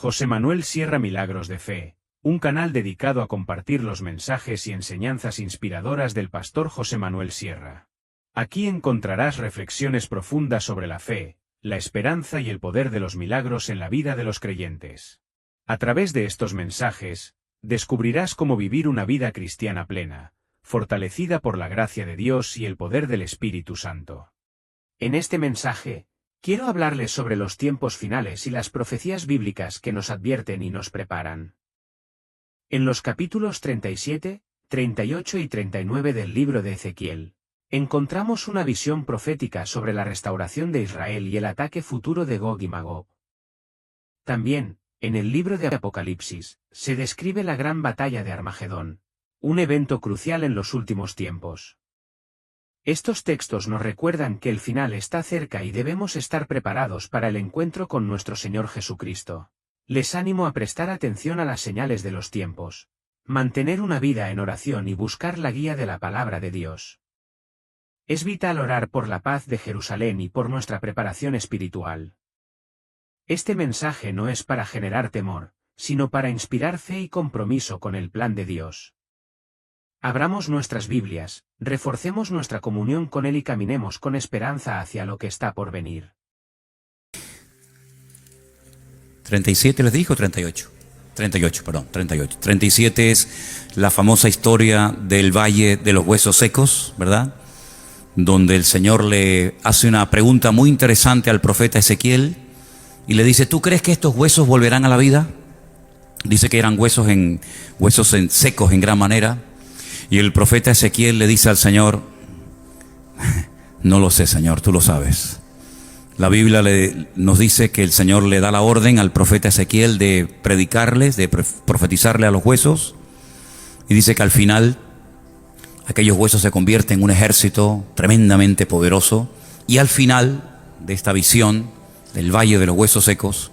José Manuel Sierra Milagros de Fe, un canal dedicado a compartir los mensajes y enseñanzas inspiradoras del pastor José Manuel Sierra. Aquí encontrarás reflexiones profundas sobre la fe, la esperanza y el poder de los milagros en la vida de los creyentes. A través de estos mensajes, descubrirás cómo vivir una vida cristiana plena, fortalecida por la gracia de Dios y el poder del Espíritu Santo. En este mensaje, quiero hablarles sobre los tiempos finales y las profecías bíblicas que nos advierten y nos preparan. En los capítulos 37, 38 y 39 del libro de Ezequiel, encontramos una visión profética sobre la restauración de Israel y el ataque futuro de Gog y Magog. También, en el libro de Apocalipsis, se describe la gran batalla de Armagedón, un evento crucial en los últimos tiempos. Estos textos nos recuerdan que el final está cerca y debemos estar preparados para el encuentro con nuestro Señor Jesucristo. Les animo a prestar atención a las señales de los tiempos, mantener una vida en oración y buscar la guía de la palabra de Dios. Es vital orar por la paz de Jerusalén y por nuestra preparación espiritual. Este mensaje no es para generar temor, sino para inspirar fe y compromiso con el plan de Dios. Abramos nuestras Biblias, reforcemos nuestra comunión con Él y caminemos con esperanza hacia lo que está por venir. 37 les dijo, 38. 38, perdón, 38. 37 es la famosa historia del Valle de los Huesos Secos, ¿verdad? Donde el Señor le hace una pregunta muy interesante al profeta Ezequiel y le dice, ¿tú crees que estos huesos volverán a la vida? Dice que eran huesos secos en gran manera. Y el profeta Ezequiel le dice al Señor, no lo sé, Señor, tú lo sabes. La Biblia nos dice que el Señor le da la orden al profeta Ezequiel de predicarles, de profetizarle a los huesos. Y dice que al final aquellos huesos se convierten en un ejército tremendamente poderoso. Y al final de esta visión del Valle de los Huesos Secos,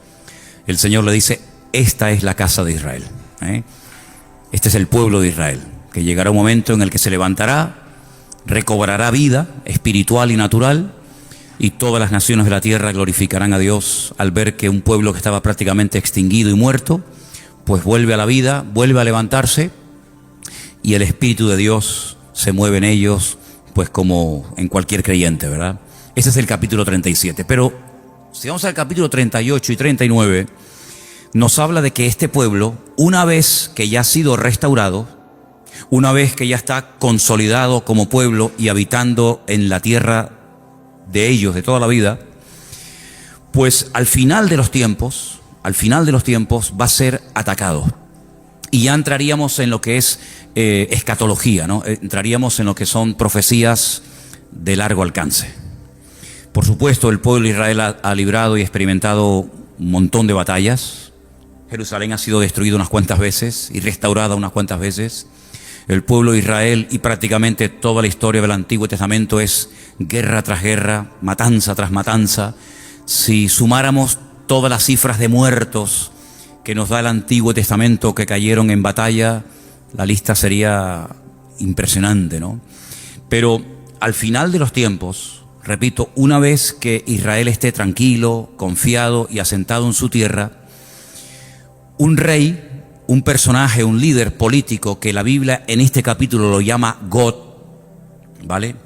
el Señor le dice, esta es la casa de Israel. Este es el pueblo de Israel. Que llegará un momento en el que se levantará, recobrará vida espiritual y natural, y todas las naciones de la tierra glorificarán a Dios al ver que un pueblo que estaba prácticamente extinguido y muerto, pues vuelve a la vida, vuelve a levantarse, y el Espíritu de Dios se mueve en ellos, pues como en cualquier creyente, ¿verdad? Ese es el capítulo 37. Pero si vamos al capítulo 38 y 39, nos habla de que este pueblo, una vez que ya ha sido restaurado, una vez que ya está consolidado como pueblo y habitando en la tierra de ellos de toda la vida, pues al final de los tiempos va a ser atacado. Y ya entraríamos en lo que es escatología, ¿no? Entraríamos en lo que son profecías de largo alcance. Por supuesto, el pueblo de Israel ha librado y experimentado un montón de batallas. Jerusalén ha sido destruida unas cuantas veces y restaurada unas cuantas veces. El pueblo de Israel y prácticamente toda la historia del Antiguo Testamento es guerra tras guerra, matanza tras matanza. Si sumáramos todas las cifras de muertos que nos da el Antiguo Testamento que cayeron en batalla, la lista sería impresionante, ¿no? Pero al final de los tiempos, repito, una vez que Israel esté tranquilo, confiado y asentado en su tierra, un rey, un personaje, un líder político que la Biblia en este capítulo lo llama God, ¿vale?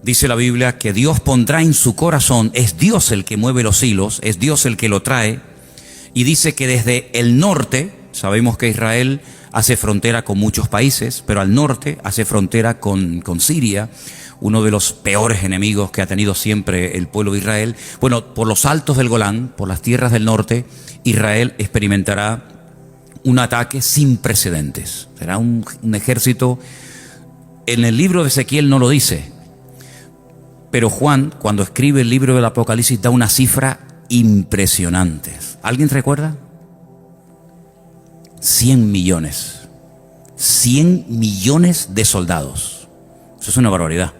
Dice la Biblia que Dios pondrá en su corazón, es Dios el que mueve los hilos, es Dios el que lo trae, y dice que desde el norte, sabemos que Israel hace frontera con muchos países, pero al norte hace frontera con Siria, uno de los peores enemigos que ha tenido siempre el pueblo de Israel. Bueno, por los altos del Golán, por las tierras del norte, Israel experimentará un ataque sin precedentes. Será un ejército. En el libro de Ezequiel no lo dice, pero Juan, cuando escribe el libro del Apocalipsis, da una cifra impresionante. ¿Alguien recuerda? 100 millones. 100 millones de soldados. Eso es una barbaridad.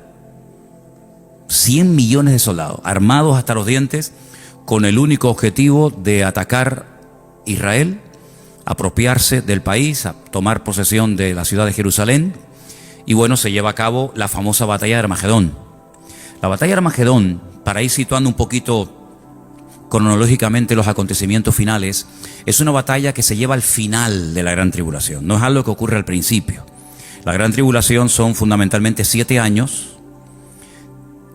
100 millones de soldados, armados hasta los dientes, con el único objetivo de atacar Israel, apropiarse del país, a tomar posesión de la ciudad de Jerusalén. Y bueno, se lleva a cabo la famosa batalla de Armagedón. La batalla de Armagedón, para ir situando un poquito cronológicamente los acontecimientos finales, es una batalla que se lleva al final de la gran tribulación, no es algo que ocurre al principio. La gran tribulación son fundamentalmente 7 años,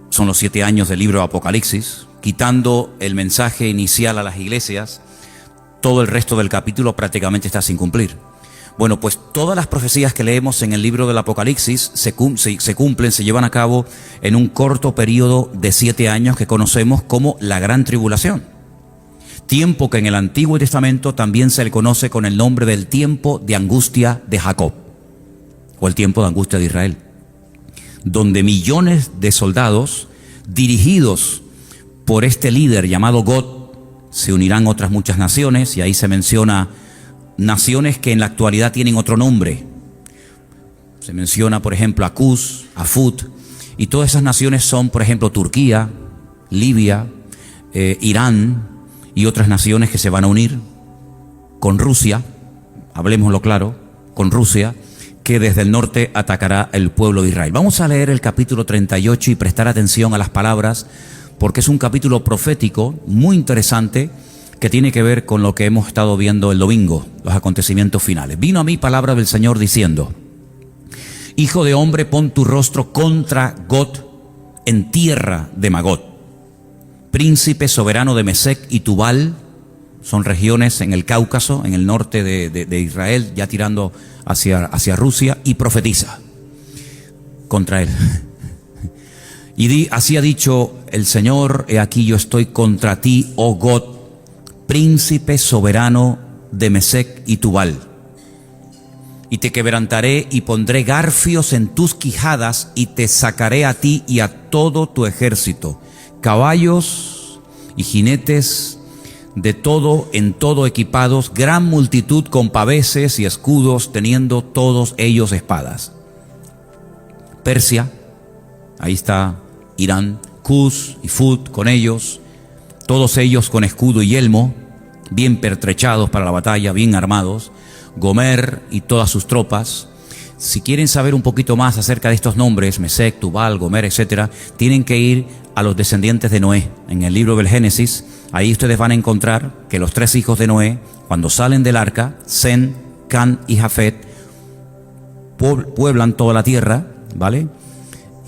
son los 7 años del libro de Apocalipsis, quitando el mensaje inicial a las iglesias, todo el resto del capítulo prácticamente está sin cumplir. Bueno, pues todas las profecías que leemos en el libro del Apocalipsis se cumplen, se llevan a cabo en un corto periodo de 7 años que conocemos como la Gran Tribulación. Tiempo que en el Antiguo Testamento también se le conoce con el nombre del tiempo de angustia de Jacob, o el tiempo de angustia de Israel, donde millones de soldados dirigidos por este líder llamado God, se unirán otras muchas naciones, y ahí se menciona naciones que en la actualidad tienen otro nombre. Se menciona, por ejemplo, a Cus, a Fut, y todas esas naciones son, por ejemplo, Turquía, Libia, Irán y otras naciones que se van a unir con Rusia, hablemoslo claro, con Rusia, que desde el norte atacará el pueblo de Israel. Vamos a leer el capítulo 38 y prestar atención a las palabras, porque es un capítulo profético muy interesante que tiene que ver con lo que hemos estado viendo el domingo, los acontecimientos finales. Vino a mí palabra del Señor diciendo: Hijo de hombre, pon tu rostro contra Gog en tierra de Magog, príncipe soberano de Mesec y Tubal, son regiones en el Cáucaso, en el norte de Israel, ya tirando hacia Rusia, y profetiza contra él. Y así ha dicho el Señor: he aquí yo estoy contra ti, oh Gog, príncipe soberano de Mesec y Tubal, y te quebrantaré y pondré garfios en tus quijadas, y te sacaré a ti y a todo tu ejército, caballos y jinetes de todo en todo equipados, gran multitud con paveses y escudos, teniendo todos ellos espadas. Persia, ahí está Irán, Cus y Fut con ellos, todos ellos con escudo y yelmo, bien pertrechados para la batalla, bien armados. Gomer y todas sus tropas. Si quieren saber un poquito más acerca de estos nombres, Mesec, Tubal, Gomer, etcétera, tienen que ir a los descendientes de Noé. En el libro del Génesis, ahí ustedes van a encontrar que los 3 hijos de Noé, cuando salen del arca, Sem, Can y Jafet, pueblan toda la tierra, ¿vale?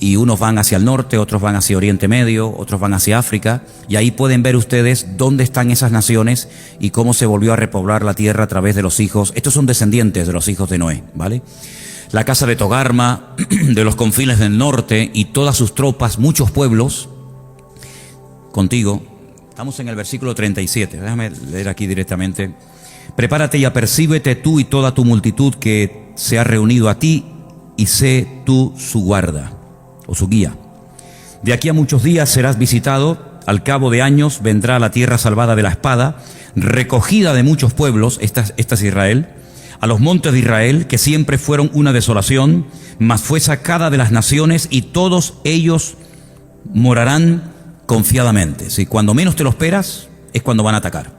Y unos van hacia el norte, otros van hacia Oriente Medio, otros van hacia África, y ahí pueden ver ustedes dónde están esas naciones y cómo se volvió a repoblar la tierra a través de los hijos. Estos son descendientes de los hijos de Noé, ¿vale? La casa de Togarma, de los confines del norte, y todas sus tropas, muchos pueblos, contigo. Estamos en el versículo 37, déjame leer aquí directamente. Prepárate y apercíbete tú y toda tu multitud que se ha reunido a ti, y sé tú su guarda, o su guía. De aquí a muchos días serás visitado, al cabo de años vendrá la tierra salvada de la espada, recogida de muchos pueblos, esta es Israel, a los montes de Israel, que siempre fueron una desolación, mas fue sacada de las naciones, y todos ellos morarán confiadamente. Si cuando menos te lo esperas, es cuando van a atacar.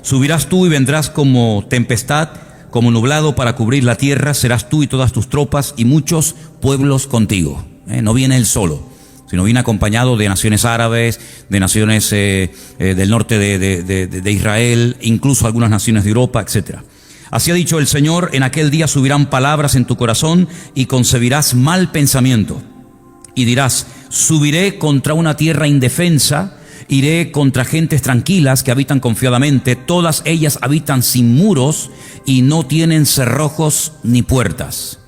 Subirás tú y vendrás como tempestad, como nublado para cubrir la tierra, serás tú y todas tus tropas y muchos pueblos contigo. No viene él solo, sino viene acompañado de naciones árabes, de naciones del norte de Israel, incluso algunas naciones de Europa, etc. Así ha dicho el Señor: en aquel día subirán palabras en tu corazón y concebirás mal pensamiento. Y dirás: subiré contra una tierra indefensa, iré contra gentes tranquilas que habitan confiadamente, todas ellas habitan sin muros y no tienen cerrojos ni puertas.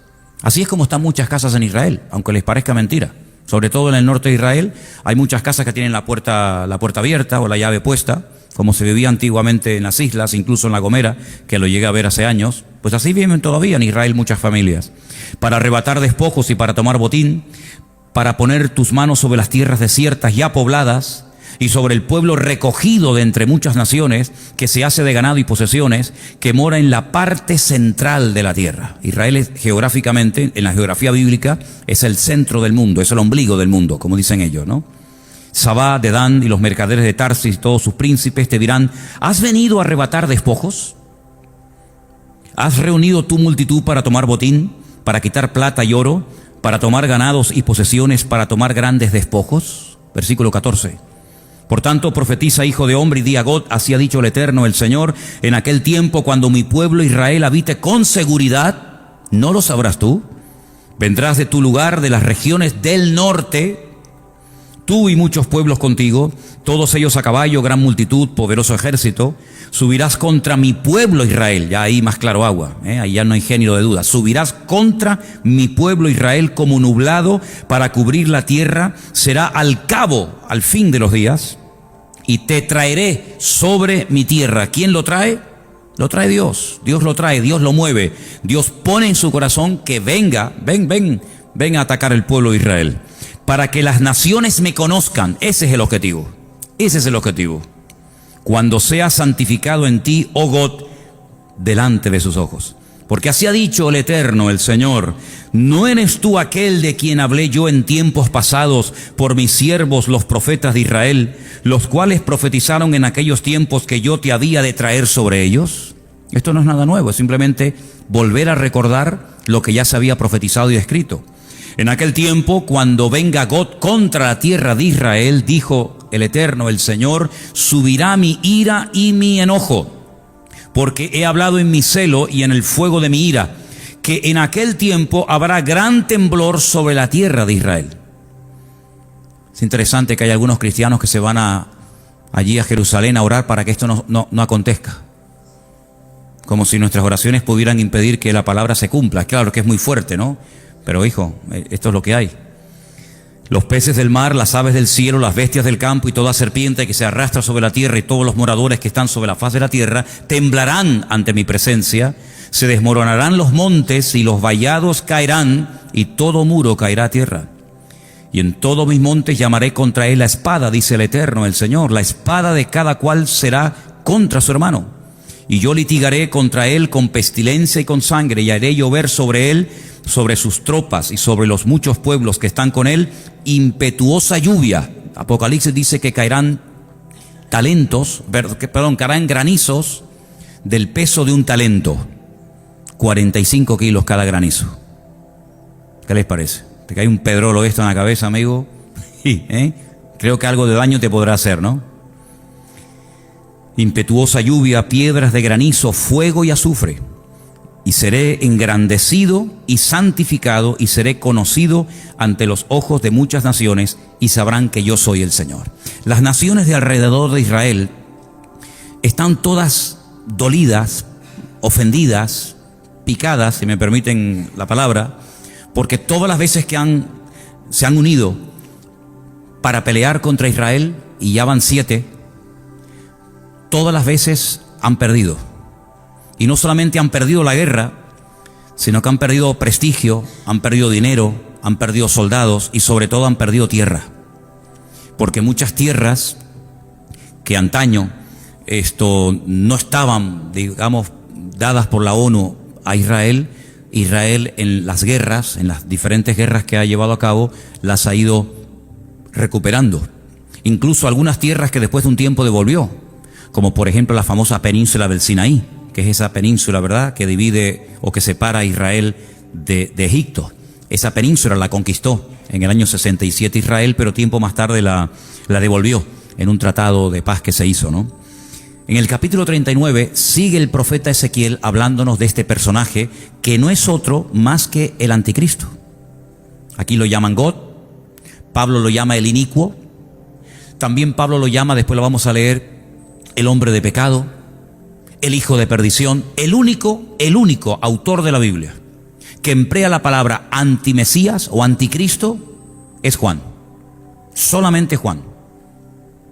Así es como están muchas casas en Israel, aunque les parezca mentira. Sobre todo en el norte de Israel hay muchas casas que tienen la puerta abierta o la llave puesta, como se vivía antiguamente en las islas, incluso en La Gomera, que lo llegué a ver hace años. Pues así viven todavía en Israel muchas familias. Para arrebatar despojos y para tomar botín, para poner tus manos sobre las tierras desiertas ya pobladas, y sobre el pueblo recogido de entre muchas naciones, que se hace de ganado y posesiones, que mora en la parte central de la tierra. Israel es, geográficamente, en la geografía bíblica, es el centro del mundo, es el ombligo del mundo, como dicen ellos, ¿no? Sabá, Dedán y los mercaderes de Tarsis y todos sus príncipes te dirán: ¿has venido a arrebatar despojos? ¿Has reunido tu multitud para tomar botín, para quitar plata y oro, para tomar ganados y posesiones, para tomar grandes despojos? Versículo 14. Por tanto, profetiza, hijo de hombre, y di a Gog, así ha dicho el Eterno, el Señor, en aquel tiempo cuando mi pueblo Israel habite con seguridad, ¿no lo sabrás tú? Vendrás de tu lugar, de las regiones del norte, tú y muchos pueblos contigo, todos ellos a caballo, gran multitud, poderoso ejército. Subirás contra mi pueblo Israel, ya ahí más claro agua, ahí ya no hay género de duda. Subirás contra mi pueblo Israel como nublado para cubrir la tierra, será al cabo, al fin de los días, y te traeré sobre mi tierra. ¿Quién lo trae? Lo trae Dios. Dios lo trae, Dios lo mueve. Dios pone en su corazón que venga a atacar el pueblo de Israel. Para que las naciones me conozcan. Ese es el objetivo. Ese es el objetivo. Cuando sea santificado en ti, oh Gog, delante de sus ojos. Porque así ha dicho el Eterno, el Señor: ¿no eres tú aquel de quien hablé yo en tiempos pasados por mis siervos los profetas de Israel, los cuales profetizaron en aquellos tiempos que yo te había de traer sobre ellos? Esto no es nada nuevo, es simplemente volver a recordar lo que ya se había profetizado y escrito. En aquel tiempo, cuando venga Gog contra la tierra de Israel, dijo el Eterno, el Señor, subirá mi ira y mi enojo, porque he hablado en mi celo y en el fuego de mi ira, que en aquel tiempo habrá gran temblor sobre la tierra de Israel. Es interesante que hay algunos cristianos que se van allí a Jerusalén a orar para que esto no acontezca. Como si nuestras oraciones pudieran impedir que la palabra se cumpla. Claro que es muy fuerte, ¿no? Pero hijo, esto es lo que hay. Los peces del mar, las aves del cielo, las bestias del campo y toda serpiente que se arrastra sobre la tierra y todos los moradores que están sobre la faz de la tierra temblarán ante mi presencia, se desmoronarán los montes y los vallados caerán y todo muro caerá a tierra. Y en todos mis montes llamaré contra él la espada, dice el Eterno, el Señor. La espada de cada cual será contra su hermano. Y yo litigaré contra él con pestilencia y con sangre, y haré llover sobre él, sobre sus tropas y sobre los muchos pueblos que están con él, impetuosa lluvia. Apocalipsis dice que caerán caerán granizos del peso de un talento. 45 kilos cada granizo. ¿Qué les parece? Te cae un pedrolo esto en la cabeza, amigo. Creo que algo de daño te podrá hacer, ¿no? Impetuosa lluvia, piedras de granizo, fuego y azufre. Y seré engrandecido y santificado y seré conocido ante los ojos de muchas naciones y sabrán que yo soy el Señor. Las naciones de alrededor de Israel están todas dolidas, ofendidas, picadas, si me permiten la palabra, porque todas las veces que se han unido para pelear contra Israel, y ya van 7, todas las veces han perdido. Y no solamente han perdido la guerra, sino que han perdido prestigio, han perdido dinero, han perdido soldados y sobre todo han perdido tierra. Porque muchas tierras que antaño no estaban, digamos, dadas por la ONU a Israel en las guerras, en las diferentes guerras que ha llevado a cabo, las ha ido recuperando. Incluso algunas tierras que después de un tiempo devolvió, como por ejemplo la famosa península del Sinaí, que es esa península, ¿verdad?, que divide o que separa a Israel de Egipto. Esa península la conquistó en el año 67 Israel, pero tiempo más tarde la devolvió en un tratado de paz que se hizo, ¿no? En el capítulo 39 sigue el profeta Ezequiel hablándonos de este personaje que no es otro más que el anticristo. Aquí lo llaman Gog, Pablo lo llama el inicuo, también Pablo lo llama, después lo vamos a leer, el hombre de pecado, el hijo de perdición. El único autor de la Biblia que emplea la palabra antimesías o anticristo es Juan. Solamente Juan.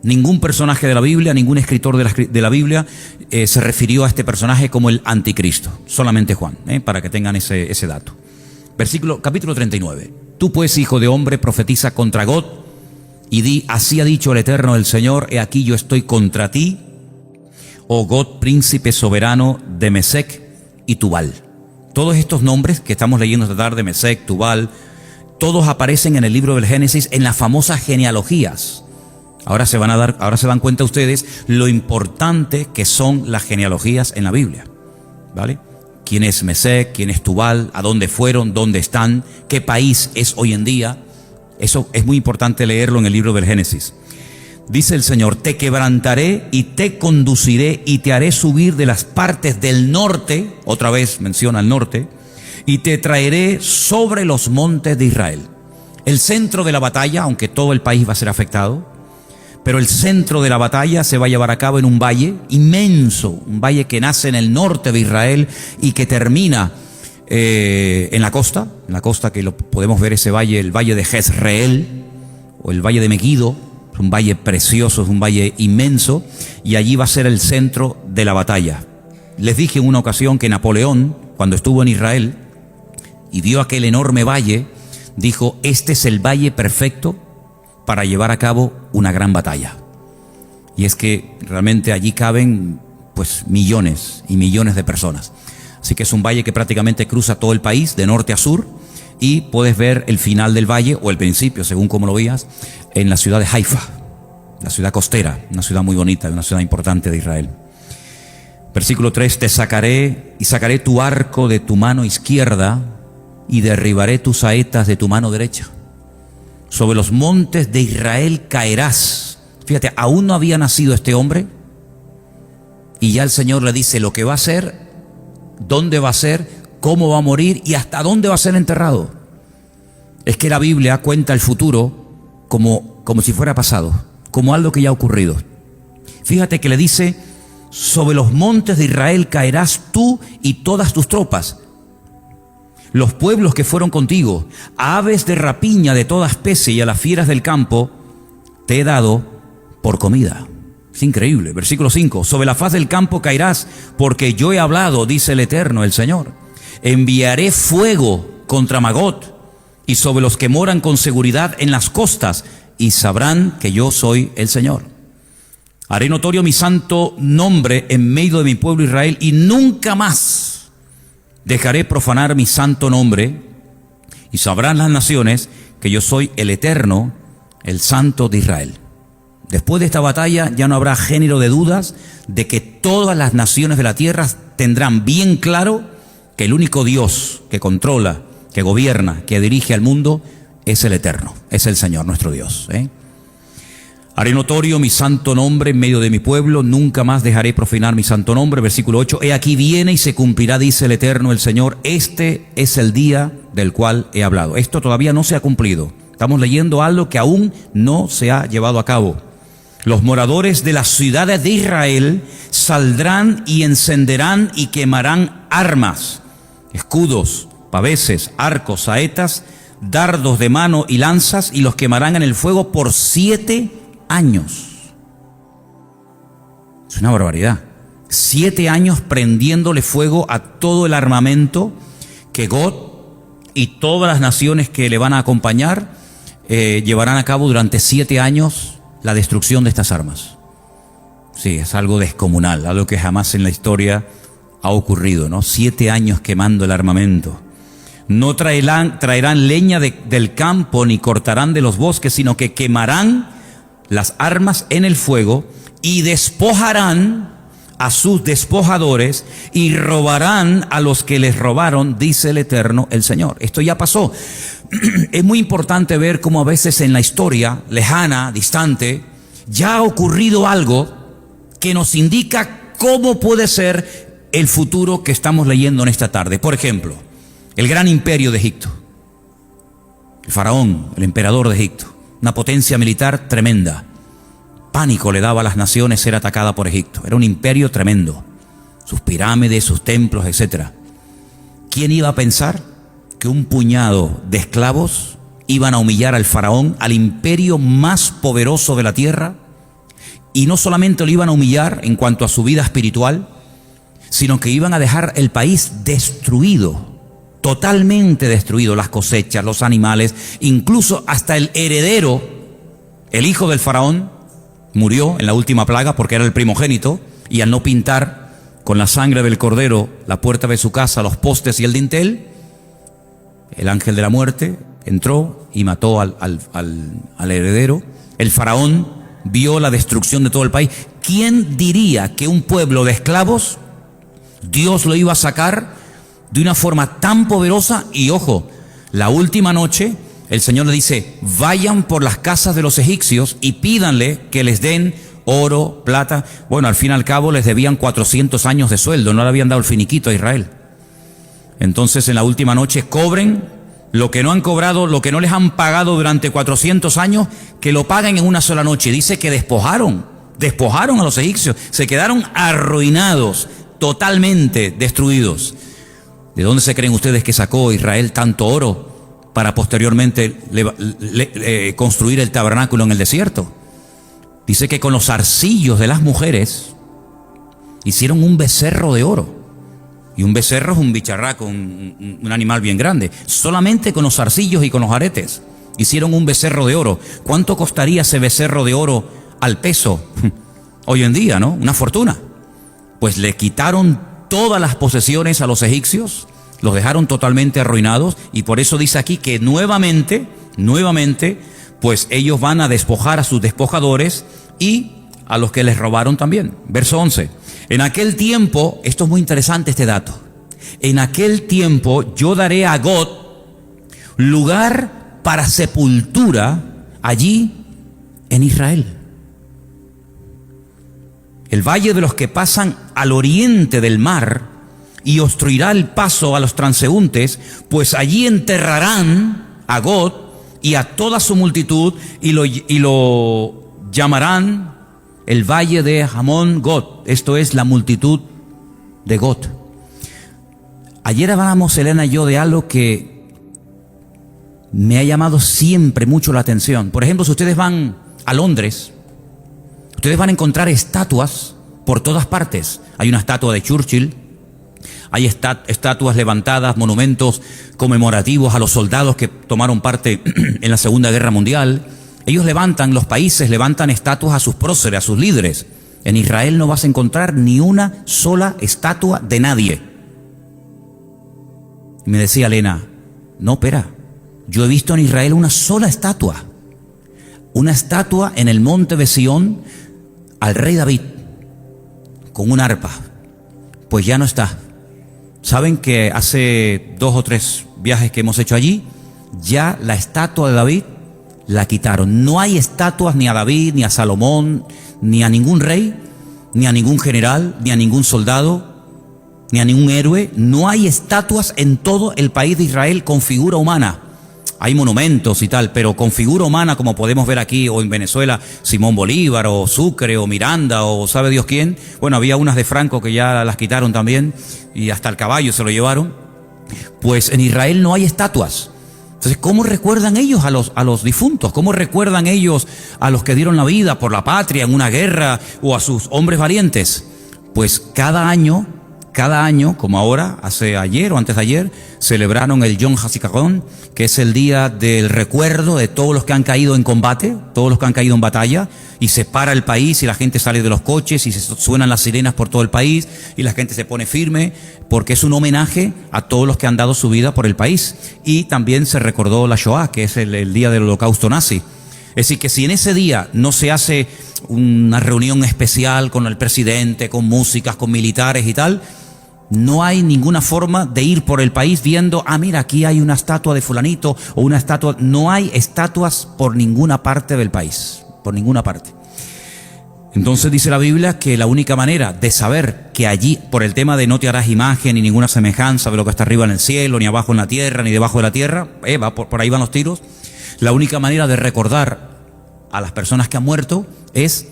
Ningún personaje de la Biblia, ningún escritor de la Biblia se refirió a este personaje como el anticristo. Solamente Juan, para que tengan ese dato. Capítulo 39. Tú pues, hijo de hombre, profetiza contra Gog y di: así ha dicho el Eterno, el Señor, he aquí yo estoy contra ti, oh Gog, príncipe soberano de Mesec y Tubal. Todos estos nombres que estamos leyendo esta tarde, Mesec, Tubal, todos aparecen en el libro del Génesis en las famosas genealogías. Ahora se dan cuenta ustedes lo importante que son las genealogías en la Biblia, ¿vale? ¿Quién es Mesec? ¿Quién es Tubal? ¿A dónde fueron? ¿Dónde están? ¿Qué país es hoy en día? Eso es muy importante leerlo en el libro del Génesis. Dice el Señor: te quebrantaré y te conduciré y te haré subir de las partes del norte, otra vez menciona el norte, y te traeré sobre los montes de Israel. El centro de la batalla, aunque todo el país va a ser afectado, pero el centro de la batalla se va a llevar a cabo en un valle inmenso, un valle que nace en el norte de Israel y que termina en la costa que lo podemos ver, ese valle, el valle de Jezreel o el valle de Megiddo. Es un valle precioso, es un valle inmenso, y allí va a ser el centro de la batalla. Les dije en una ocasión que Napoleón, cuando estuvo en Israel y vio aquel enorme valle, dijo: este es el valle perfecto para llevar a cabo una gran batalla. Y es que realmente allí caben pues millones y millones de personas. Así que es un valle que prácticamente cruza todo el país, de norte a sur, y puedes ver el final del valle, o el principio, según como lo veas, en la ciudad de Haifa, la ciudad costera, una ciudad muy bonita, una ciudad importante de Israel. Versículo 3: te sacaré y sacaré tu arco de tu mano izquierda y derribaré tus saetas de tu mano derecha. Sobre los montes de Israel caerás. Fíjate, aún no había nacido este hombre y ya el Señor le dice lo que va a hacer, dónde va a ser, cómo va a morir y hasta dónde va a ser enterrado. Es que la Biblia cuenta el futuro como si fuera pasado, como algo que ya ha ocurrido. Fíjate que le dice: sobre los montes de Israel caerás tú y todas tus tropas, los pueblos que fueron contigo, a aves de rapiña de toda especie y a las fieras del campo te he dado por comida. Es increíble. Versículo 5: sobre la faz del campo caerás, porque yo he hablado, dice el Eterno, el Señor. Enviaré fuego contra Magot y sobre los que moran con seguridad en las costas, y sabrán que yo soy el Señor. Haré notorio mi santo nombre en medio de mi pueblo Israel, y nunca más dejaré profanar mi santo nombre, y sabrán las naciones que yo soy el Eterno, el Santo de Israel. Después de esta batalla ya no habrá género de dudas de que todas las naciones de la tierra tendrán bien claro que el único Dios que controla, que gobierna, que dirige al mundo es el Eterno, es el Señor nuestro Dios. Haré notorio mi santo nombre en medio de mi pueblo, nunca más dejaré profanar mi santo nombre. Versículo 8: he aquí viene y se cumplirá, dice el Eterno, el Señor. Este es el día del cual he hablado. Esto todavía no se ha cumplido. Estamos leyendo algo que aún no se ha llevado a cabo. Los moradores de las ciudades de Israel saldrán y encenderán y quemarán armas, escudos, paveses, arcos, saetas, dardos de mano y lanzas, y los quemarán en el fuego por 7 años. Es una barbaridad. 7 años prendiéndole fuego a todo el armamento que God y todas las naciones que le van a acompañar llevarán a cabo durante 7 años la destrucción de estas armas. Sí, es algo descomunal, algo que jamás en la historia ha ocurrido, ¿no? 7 años quemando el armamento. No traerán leña del campo ni cortarán de los bosques, sino que quemarán las armas en el fuego y despojarán a sus despojadores y robarán a los que les robaron, dice el Eterno, el Señor. Esto ya pasó. Es muy importante ver cómo a veces en la historia lejana, distante, ya ha ocurrido algo que nos indica cómo puede ser el futuro que estamos leyendo en esta tarde. Por ejemplo, el gran imperio de Egipto, el faraón, el emperador de Egipto, una potencia militar tremenda. Pánico le daba a las naciones ser atacada por Egipto. Era un imperio tremendo, sus pirámides, sus templos, etc. ¿Quién iba a pensar que un puñado de esclavos iban a humillar al faraón, al imperio más poderoso de la tierra? Y no solamente lo iban a humillar en cuanto a su vida espiritual, sino que iban a dejar el país destruido, totalmente destruido, las cosechas, los animales, incluso hasta el heredero, el hijo del faraón, murió en la última plaga porque era el primogénito, y al no pintar con la sangre del cordero la puerta de su casa, los postes y el dintel, el ángel de la muerte entró y mató al heredero. El faraón vio la destrucción de todo el país. ¿Quién diría que un pueblo de esclavos Dios lo iba a sacar de una forma tan poderosa? Y ojo, la última noche el Señor le dice, vayan por las casas de los egipcios y pídanle que les den oro, plata. Bueno, al fin y al cabo les debían 400 años de sueldo, no le habían dado el finiquito a Israel. Entonces en la última noche cobren lo que no han cobrado, lo que no les han pagado durante 400 años, que lo paguen en una sola noche. Dice que despojaron a los egipcios, se quedaron arruinados, totalmente destruidos. ¿De dónde se creen ustedes que sacó Israel tanto oro para posteriormente construir el tabernáculo en el desierto? Dice que con los zarcillos de las mujeres hicieron un becerro de oro. Y un becerro es un bicharraco, un animal bien grande. Solamente con los zarcillos y con los aretes hicieron un becerro de oro. ¿Cuánto costaría ese becerro de oro al peso? Hoy en día, ¿no? Una fortuna. Pues le quitaron todas las posesiones a los egipcios, los dejaron totalmente arruinados, y por eso dice aquí que nuevamente, pues ellos van a despojar a sus despojadores y a los que les robaron también. Verso 11. En aquel tiempo, esto es muy interesante este dato, en aquel tiempo yo daré a Gog lugar para sepultura allí en Israel. El valle de los que pasan al oriente del mar, y obstruirá el paso a los transeúntes, pues allí enterrarán a Gog y a toda su multitud, y lo llamarán el valle de Hamón Gog. Esto es la multitud de Gog. Ayer hablábamos, Elena y yo, de algo que me ha llamado siempre mucho la atención. Por ejemplo, si ustedes van a Londres, ustedes van a encontrar estatuas por todas partes. Hay una estatua de Churchill, hay estatuas levantadas, monumentos conmemorativos a los soldados que tomaron parte en la Segunda Guerra Mundial. Los países levantan estatuas a sus próceres, a sus líderes. En Israel no vas a encontrar ni una sola estatua de nadie. Y me decía Elena, no, espera, yo he visto en Israel una sola estatua. Una estatua en el monte de Sión al rey David, con un arpa. Pues ya no está. Saben que hace 2 o 3 viajes que hemos hecho allí, ya la estatua de David la quitaron. No hay estatuas ni a David, ni a Salomón, ni a ningún rey, ni a ningún general, ni a ningún soldado, ni a ningún héroe. No hay estatuas en todo el país de Israel con figura humana. Hay monumentos y tal, pero con figura humana, como podemos ver aquí o en Venezuela, Simón Bolívar o Sucre o Miranda o sabe Dios quién. Bueno, había unas de Franco que ya las quitaron también, y hasta el caballo se lo llevaron. Pues en Israel no hay estatuas. Entonces, ¿cómo recuerdan ellos a los difuntos? ¿Cómo recuerdan ellos a los que dieron la vida por la patria en una guerra, o a sus hombres valientes? Pues cada año, como ahora, ayer o antes de ayer, celebraron el Yom HaZikaron, que es el día del recuerdo de todos los que han caído en combate, todos los que han caído en batalla, y se para el país y la gente sale de los coches y se suenan las sirenas por todo el país y la gente se pone firme, porque es un homenaje a todos los que han dado su vida por el país. Y también se recordó la Shoah, que es el día del holocausto nazi. Es decir, que si en ese día no se hace una reunión especial con el presidente, con músicas, con militares y tal, no hay ninguna forma de ir por el país viendo, mira, aquí hay una estatua de fulanito o una estatua. No hay estatuas por ninguna parte del país, por ninguna parte. Entonces dice la Biblia que la única manera de saber que allí, por el tema de no te harás imagen ni ninguna semejanza de lo que está arriba en el cielo, ni abajo en la tierra, ni debajo de la tierra, por ahí van los tiros, la única manera de recordar a las personas que han muerto es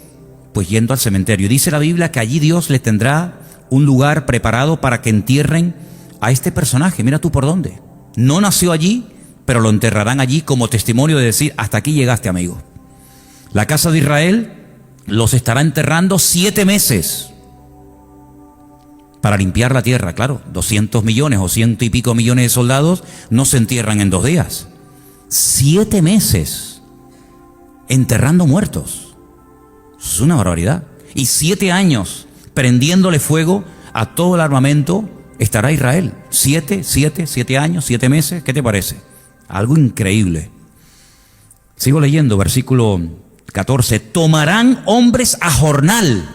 pues yendo al cementerio. Dice la Biblia que allí Dios le tendrá un lugar preparado para que entierren a este personaje. Mira tú por dónde. No nació allí, pero lo enterrarán allí como testimonio de decir, hasta aquí llegaste, amigo. La casa de Israel los estará enterrando 7 meses para limpiar la tierra. Claro, 200 millones o 100 y pico millones de soldados no se entierran en 2 días. 7 meses enterrando muertos. Eso es una barbaridad. Y 7 años prendiéndole fuego a todo el armamento estará Israel. 7 años, 7 meses. ¿Qué te parece? Algo increíble. Sigo leyendo, versículo 14. Tomarán hombres a jornal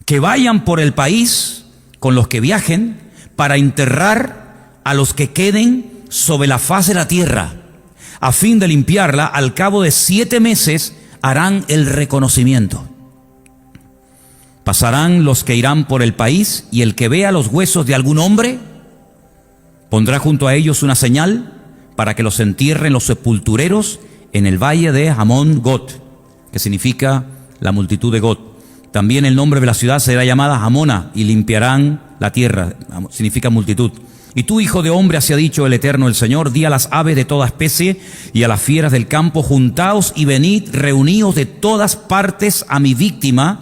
que vayan por el país con los que viajen para enterrar a los que queden sobre la faz de la tierra, a fin de limpiarla. Al cabo de 7 meses harán el reconocimiento. Pasarán los que irán por el país, y el que vea los huesos de algún hombre pondrá junto a ellos una señal para que los entierren los sepultureros en el valle de Hamón Got, que significa la multitud de Got. También el nombre de la ciudad será llamada Hamona, y limpiarán la tierra, significa multitud. Y tú, hijo de hombre, así ha dicho el Eterno el Señor: di a las aves de toda especie y a las fieras del campo: juntaos y venid, reuníos de todas partes a mi víctima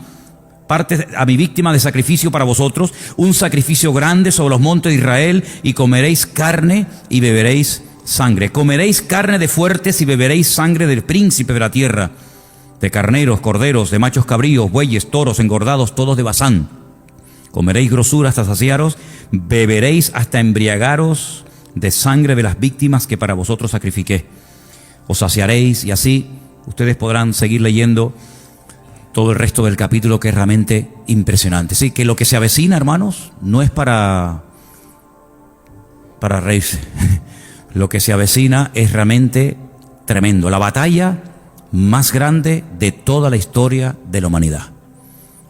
de sacrificio para vosotros, un sacrificio grande sobre los montes de Israel, y comeréis carne y beberéis sangre. Comeréis carne de fuertes y beberéis sangre del príncipe de la tierra, de carneros, corderos, de machos cabríos, bueyes, toros engordados, todos de Basán. Comeréis grosura hasta saciaros, beberéis hasta embriagaros de sangre de las víctimas que para vosotros sacrifiqué. Os saciaréis, y así ustedes podrán seguir leyendo todo el resto del capítulo, que es realmente impresionante. Sí, que lo que se avecina, hermanos, no es para reírse. Lo que se avecina es realmente tremendo. La batalla más grande de toda la historia de la humanidad.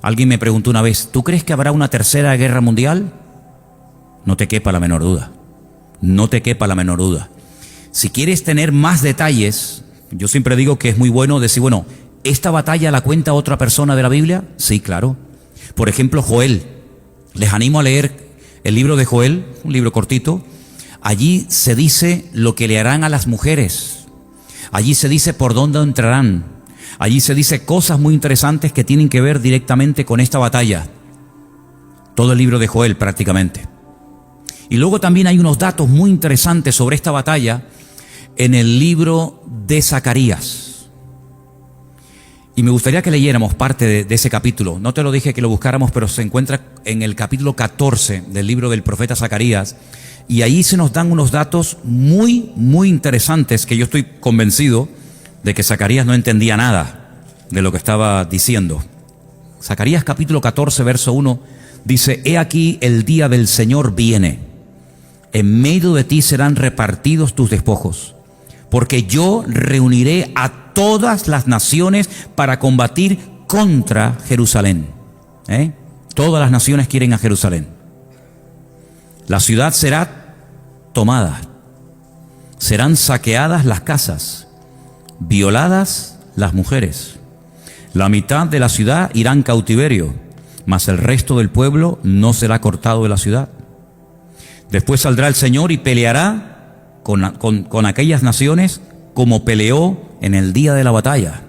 Alguien me preguntó una vez: ¿tú crees que habrá una tercera guerra mundial? No te quepa la menor duda. No te quepa la menor duda. Si quieres tener más detalles, yo siempre digo que es muy bueno decir, bueno, ¿esta batalla la cuenta otra persona de la Biblia? Sí, claro. Por ejemplo, Joel. Les animo a leer el libro de Joel, un libro cortito. Allí se dice lo que le harán a las mujeres. Allí se dice por dónde entrarán. Allí se dice cosas muy interesantes que tienen que ver directamente con esta batalla. Todo el libro de Joel prácticamente. Y luego también hay unos datos muy interesantes sobre esta batalla en el libro de Zacarías. Y me gustaría que leyéramos parte de ese capítulo. No te lo dije que lo buscáramos, pero se encuentra en el capítulo 14 del libro del profeta Zacarías. Y ahí se nos dan unos datos muy, muy interesantes, que yo estoy convencido de que Zacarías no entendía nada de lo que estaba diciendo. Zacarías capítulo 14, verso 1, dice: He aquí el día del Señor viene, en medio de ti serán repartidos tus despojos, porque yo reuniré a todas las naciones para combatir contra Jerusalén. Todas las naciones quieren a Jerusalén. La ciudad será tomada, serán saqueadas las casas, violadas las mujeres. La mitad de la ciudad irá en cautiverio, mas el resto del pueblo no será cortado de la ciudad. Después saldrá el Señor y peleará con aquellas naciones como peleó en el día de la batalla.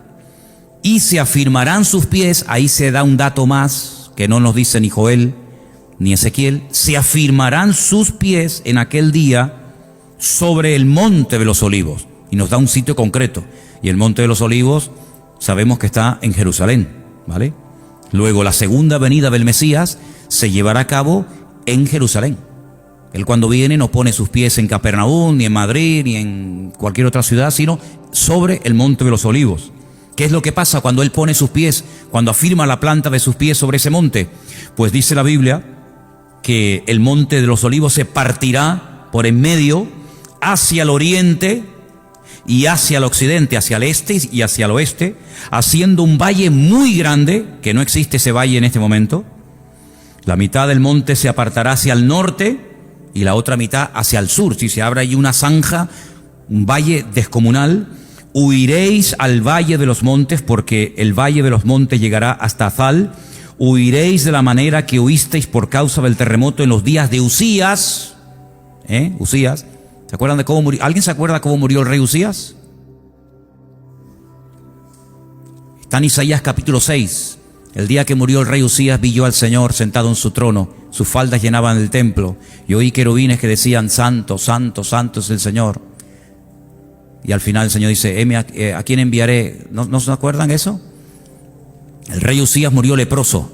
Y se afirmarán sus pies. Ahí se da un dato más que no nos dice ni Joel ni Ezequiel. Se afirmarán sus pies en aquel día sobre el monte de los olivos. Y nos da un sitio concreto. Y el monte de los olivos sabemos que está en Jerusalén, ¿vale? Luego la segunda venida del Mesías se llevará a cabo en Jerusalén. Él cuando viene no pone sus pies en Capernaum, ni en Madrid, ni en cualquier otra ciudad, sino sobre el monte de los olivos. ¿Qué es lo que pasa cuando Él pone sus pies, cuando afirma la planta de sus pies sobre ese monte? Pues dice la Biblia que el monte de los olivos se partirá por en medio hacia el oriente y hacia el occidente, hacia el este y hacia el oeste, haciendo un valle muy grande, que no existe ese valle en este momento. La mitad del monte se apartará hacia el norte y la otra mitad hacia el sur. Si se abre ahí una zanja, un valle descomunal. Huiréis al valle de los montes, porque el valle de los montes llegará hasta Azal. Huiréis de la manera que huisteis por causa del terremoto en los días de Usías. Usías. ¿Se acuerdan de cómo murió? ¿Alguien se acuerda cómo murió el rey Usías? Está en Isaías capítulo 6. El día que murió el rey Usías, vi yo al Señor sentado en su trono. Sus faldas llenaban el templo. Y oí querubines que decían: Santo, santo, santo es el Señor. Y al final el Señor dice: ¿a quién enviaré? ¿No se acuerdan eso? El rey Usías murió leproso.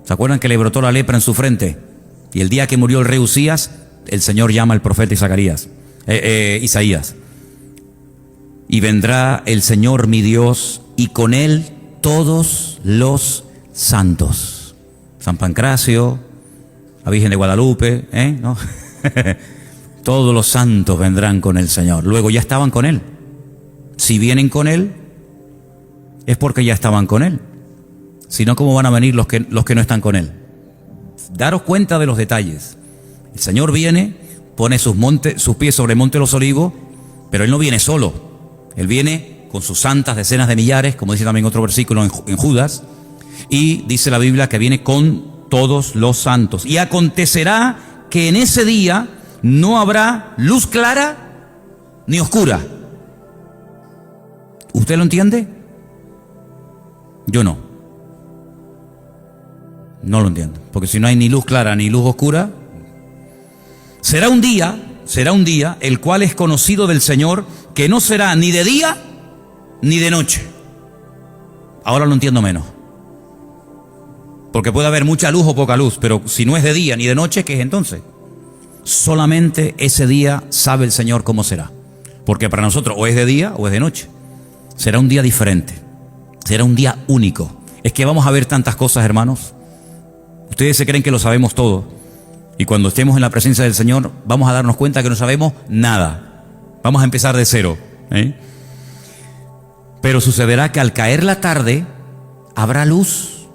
¿Se acuerdan que le brotó la lepra en su frente? Y el día que murió el rey Usías, el Señor llama al profeta Isaías. Y vendrá el Señor mi Dios, y con él todos los santos. San Pancracio, la Virgen de Guadalupe, ¿no? Todos los santos vendrán con el Señor. Luego ya estaban con él. si vienen con Él, es porque ya estaban con Él. Si no, ¿cómo van a venir los que no están con Él? Daros cuenta de los detalles. El Señor viene, pone sus pies sobre el monte de los olivos, pero Él no viene solo. Él viene con sus santas decenas de millares, como dice también otro versículo en Judas, y dice la Biblia que viene con todos los santos. Y acontecerá que en ese día no habrá luz clara ni oscura. ¿Usted lo entiende? Yo no. No lo entiendo. Porque si no hay ni luz clara ni luz oscura, será un día el cual es conocido del Señor, que no será ni de día ni de noche. Ahora lo entiendo menos. Porque puede haber mucha luz o poca luz, pero si no es de día ni de noche, ¿qué es entonces? Solamente ese día sabe el Señor cómo será. Porque para nosotros o es de día o es de noche. Será un día diferente. Será un día único. Es que vamos a ver tantas cosas, hermanos. Ustedes se creen que lo sabemos todo. Y cuando estemos en la presencia del Señor, vamos a darnos cuenta que no sabemos nada. Vamos a empezar de cero. Pero sucederá que al caer la tarde, habrá luz.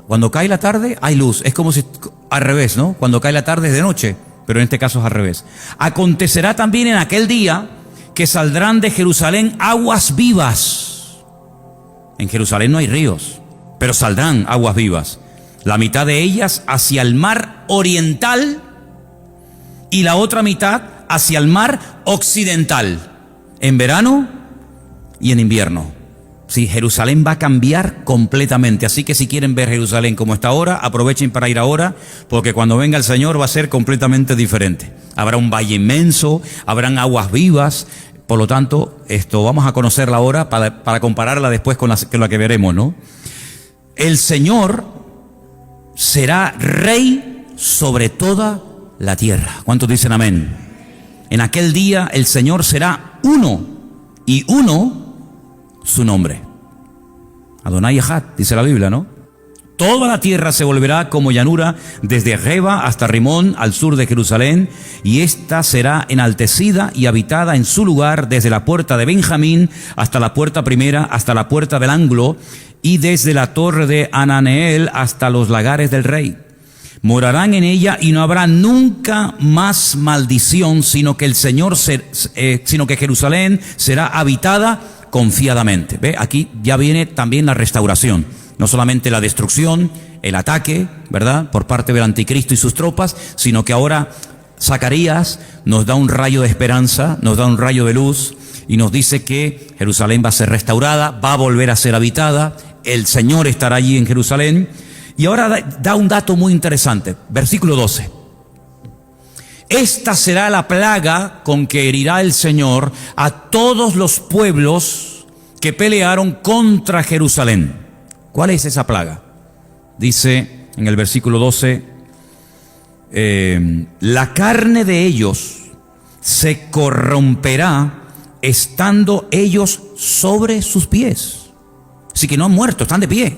Cuando cae la tarde, hay luz. Es como si al revés, ¿no? Cuando cae la tarde es de noche, pero en este caso es al revés. Acontecerá también en aquel día que saldrán de Jerusalén aguas vivas. En Jerusalén no hay ríos, pero saldrán aguas vivas. La mitad de ellas hacia el mar oriental y la otra mitad hacia el mar occidental, en verano y en invierno. Sí, Jerusalén va a cambiar completamente, así que si quieren ver Jerusalén como está ahora, aprovechen para ir ahora, porque cuando venga el Señor va a ser completamente diferente. Habrá un valle inmenso, habrán aguas vivas. Por lo tanto, vamos a conocerla ahora para compararla después con la que veremos, ¿no? El Señor será rey sobre toda la tierra. ¿Cuántos dicen amén? En aquel día el Señor será uno, y uno su nombre. Adonai Echad, dice la Biblia, ¿no? Toda la tierra se volverá como llanura, desde Geba hasta Rimón, al sur de Jerusalén, y ésta será enaltecida y habitada en su lugar, desde la puerta de Benjamín hasta la puerta primera, hasta la puerta del ángulo, y desde la torre de Ananeel hasta los lagares del rey. Morarán en ella y no habrá nunca más maldición, sino que Jerusalén será habitada confiadamente. ¿Ve? Aquí ya viene también la restauración. No solamente la destrucción, el ataque, ¿verdad?, por parte del anticristo y sus tropas, sino que ahora Zacarías nos da un rayo de esperanza, nos da un rayo de luz y nos dice que Jerusalén va a ser restaurada, va a volver a ser habitada, el Señor estará allí en Jerusalén. Y ahora da un dato muy interesante, versículo 12. Esta será la plaga con que herirá el Señor a todos los pueblos que pelearon contra Jerusalén. ¿Cuál es esa plaga? Dice en el versículo 12, la carne de ellos se corromperá estando ellos sobre sus pies. Así que no han muerto, están de pie.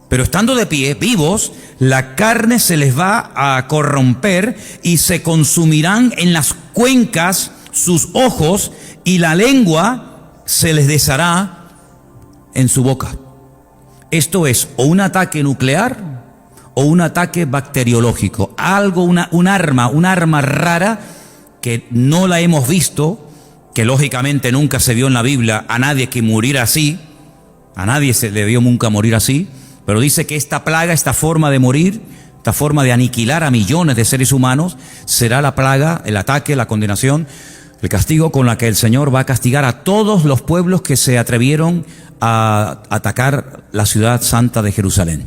Pero estando de pie, vivos, la carne se les va a corromper y se consumirán en las cuencas sus ojos, y la lengua se les deshará en su boca. Esto es o un ataque nuclear o un ataque bacteriológico. Algo, un arma rara que no la hemos visto, que lógicamente nunca se vio en la Biblia a nadie que muriera así. A nadie se le vio nunca morir así. Pero dice que esta plaga, esta forma de morir, esta forma de aniquilar a millones de seres humanos, será la plaga, el ataque, la condenación, el castigo con la que el Señor va a castigar a todos los pueblos que se atrevieron a atacar la ciudad santa de Jerusalén.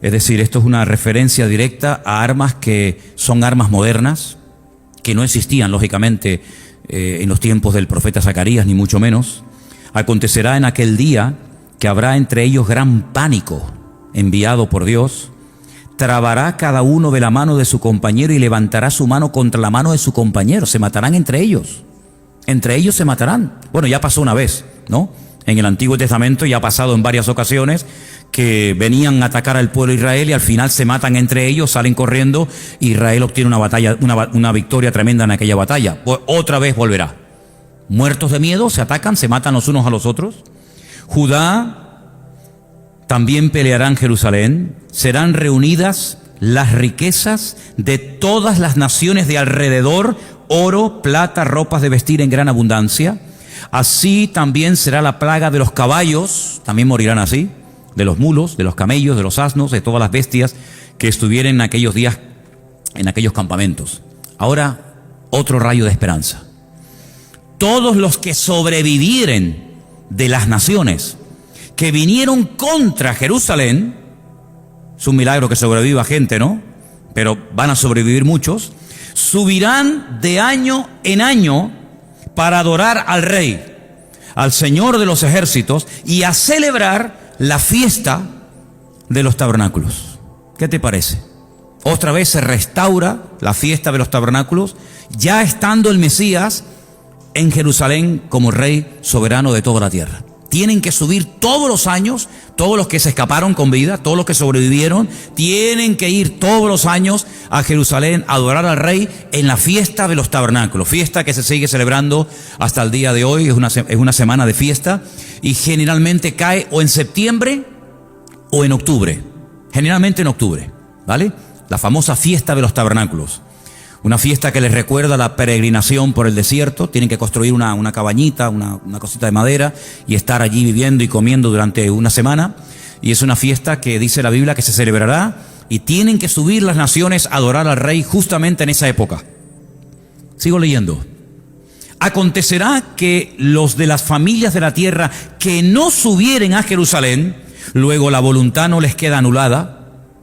Es decir, esto es una referencia directa a armas que son armas modernas, que no existían lógicamente en los tiempos del profeta Zacarías, ni mucho menos. Acontecerá en aquel día que habrá entre ellos gran pánico enviado por Dios. Trabará cada uno de la mano de su compañero y levantará su mano contra la mano de su compañero. Se matarán entre ellos. Entre ellos se matarán. Bueno, ya pasó una vez, ¿no? En el Antiguo Testamento ya ha pasado en varias ocasiones que venían a atacar al pueblo de Israel y al final se matan entre ellos, salen corriendo. Israel obtiene una victoria tremenda en aquella batalla. Otra vez volverá. muertos de miedo, se atacan, se matan los unos a los otros. Judá también peleará en Jerusalén, serán reunidas las riquezas de todas las naciones de alrededor, oro, plata, ropas de vestir en gran abundancia. Así también será la plaga de los caballos, también morirán así, de los mulos, de los camellos, de los asnos, de todas las bestias que estuvieran en aquellos días, en aquellos campamentos. Ahora, otro rayo de esperanza. Todos los que sobrevivieren de las naciones que vinieron contra Jerusalén, es un milagro que sobreviva gente, ¿no? Pero van a sobrevivir muchos, subirán de año en año para adorar al Rey, al Señor de los ejércitos, y a celebrar la fiesta de los tabernáculos. ¿Qué te parece? Otra vez se restaura la fiesta de los tabernáculos, ya estando el Mesías en Jerusalén como Rey soberano de toda la tierra. Tienen que subir todos los años, todos los que se escaparon con vida, todos los que sobrevivieron, tienen que ir todos los años a Jerusalén a adorar al Rey en la fiesta de los tabernáculos, fiesta que se sigue celebrando hasta el día de hoy, es una semana de fiesta, y generalmente cae o en septiembre o en octubre, generalmente en octubre, ¿vale? La famosa fiesta de los tabernáculos. Una fiesta que les recuerda la peregrinación por el desierto. Tienen que construir una cabañita, una cosita de madera y estar allí viviendo y comiendo durante una semana. Y es una fiesta que dice la Biblia que se celebrará y tienen que subir las naciones a adorar al Rey justamente en esa época. Sigo leyendo. Acontecerá que los de las familias de la tierra que no subieren a Jerusalén, luego la voluntad no les queda anulada,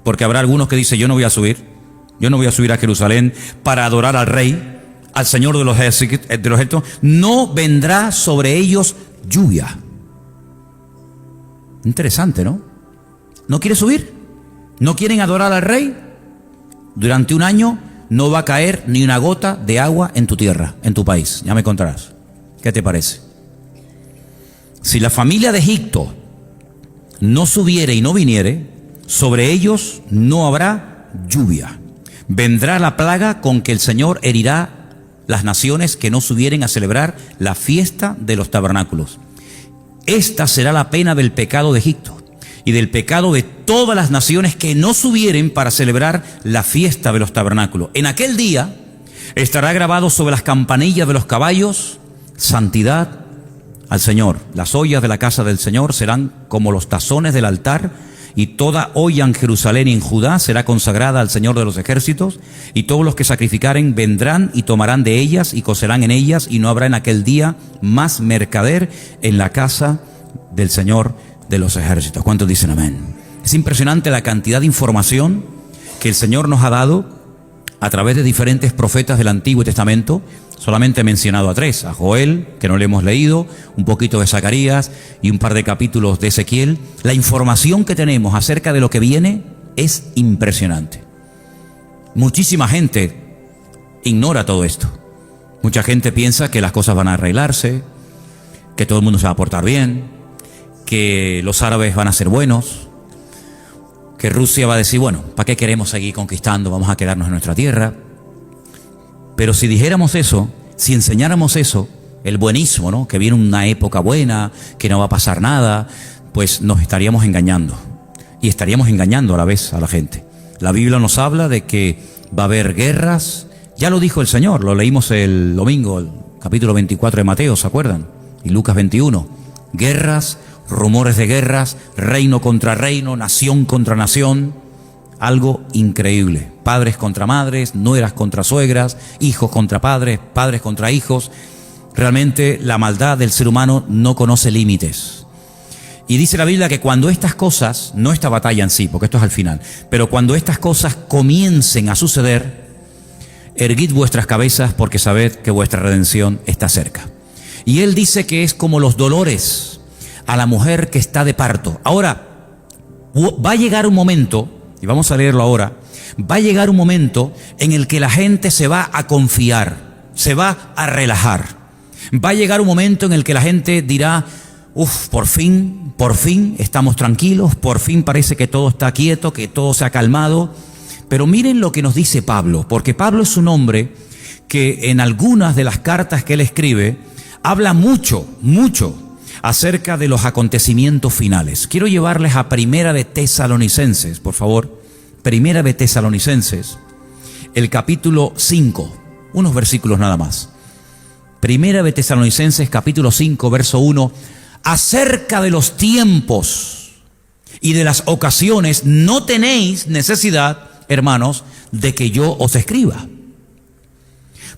porque habrá algunos que dicen: yo no voy a subir. Yo no voy a subir a Jerusalén para adorar al Rey, al Señor de los ejércitos. No vendrá sobre ellos lluvia. Interesante, ¿no? ¿No quiere subir? ¿No quieren adorar al Rey? Durante un año no va a caer ni una gota de agua en tu tierra, en tu país. Ya me contarás. ¿Qué te parece? Si la familia de Egipto no subiere y no viniere, sobre ellos no habrá lluvia. Vendrá la plaga con que el Señor herirá las naciones que no subieren a celebrar la fiesta de los tabernáculos. Esta será la pena del pecado de Egipto y del pecado de todas las naciones que no subieren para celebrar la fiesta de los tabernáculos. En aquel día estará grabado sobre las campanillas de los caballos: santidad al Señor. Las ollas de la casa del Señor serán como los tazones del altar, y toda olla en Jerusalén y en Judá será consagrada al Señor de los ejércitos, y todos los que sacrificaren vendrán y tomarán de ellas y cocerán en ellas, y no habrá en aquel día más mercader en la casa del Señor de los ejércitos. ¿Cuántos dicen amén? Es impresionante la cantidad de información que el Señor nos ha dado a través de diferentes profetas del Antiguo Testamento. Solamente he mencionado a 3, a Joel, que no le hemos leído, un poquito de Zacarías y un par de capítulos de Ezequiel. La información que tenemos acerca de lo que viene es impresionante. Muchísima gente ignora todo esto. Mucha gente piensa que las cosas van a arreglarse, que todo el mundo se va a portar bien, que los árabes van a ser buenos, que Rusia va a decir: bueno, ¿para qué queremos seguir conquistando? Vamos a quedarnos en nuestra tierra. Pero si dijéramos eso, si enseñáramos eso, el buenismo, ¿no? Que viene una época buena, que no va a pasar nada, pues nos estaríamos engañando. Y estaríamos engañando a la vez a la gente. La Biblia nos habla de que va a haber guerras. Ya lo dijo el Señor, lo leímos el domingo, el capítulo 24 de Mateo, ¿se acuerdan? Y Lucas 21. Guerras, rumores de guerras, reino contra reino, nación contra nación. Algo increíble. Padres contra madres, nueras contra suegras, hijos contra padres, padres contra hijos. Realmente la maldad del ser humano no conoce límites. Y dice la Biblia que cuando estas cosas, no esta batalla en sí, porque esto es al final, pero cuando estas cosas comiencen a suceder, erguid vuestras cabezas, porque sabed que vuestra redención está cerca. Y él dice que es como los dolores a la mujer que está de parto. Ahora, va a llegar un momento, y vamos a leerlo ahora, va a llegar un momento en el que la gente se va a confiar, se va a relajar. Va a llegar un momento en el que la gente dirá: por fin estamos tranquilos, por fin parece que todo está quieto, que todo se ha calmado. Pero miren lo que nos dice Pablo, porque Pablo es un hombre que en algunas de las cartas que él escribe habla mucho acerca de los acontecimientos finales. Quiero llevarles a Primera de Tesalonicenses, por favor. Primera de Tesalonicenses, el capítulo 5, unos versículos nada más. Primera de Tesalonicenses, capítulo 5, verso 1. Acerca de los tiempos y de las ocasiones no tenéis necesidad, hermanos, de que yo os escriba.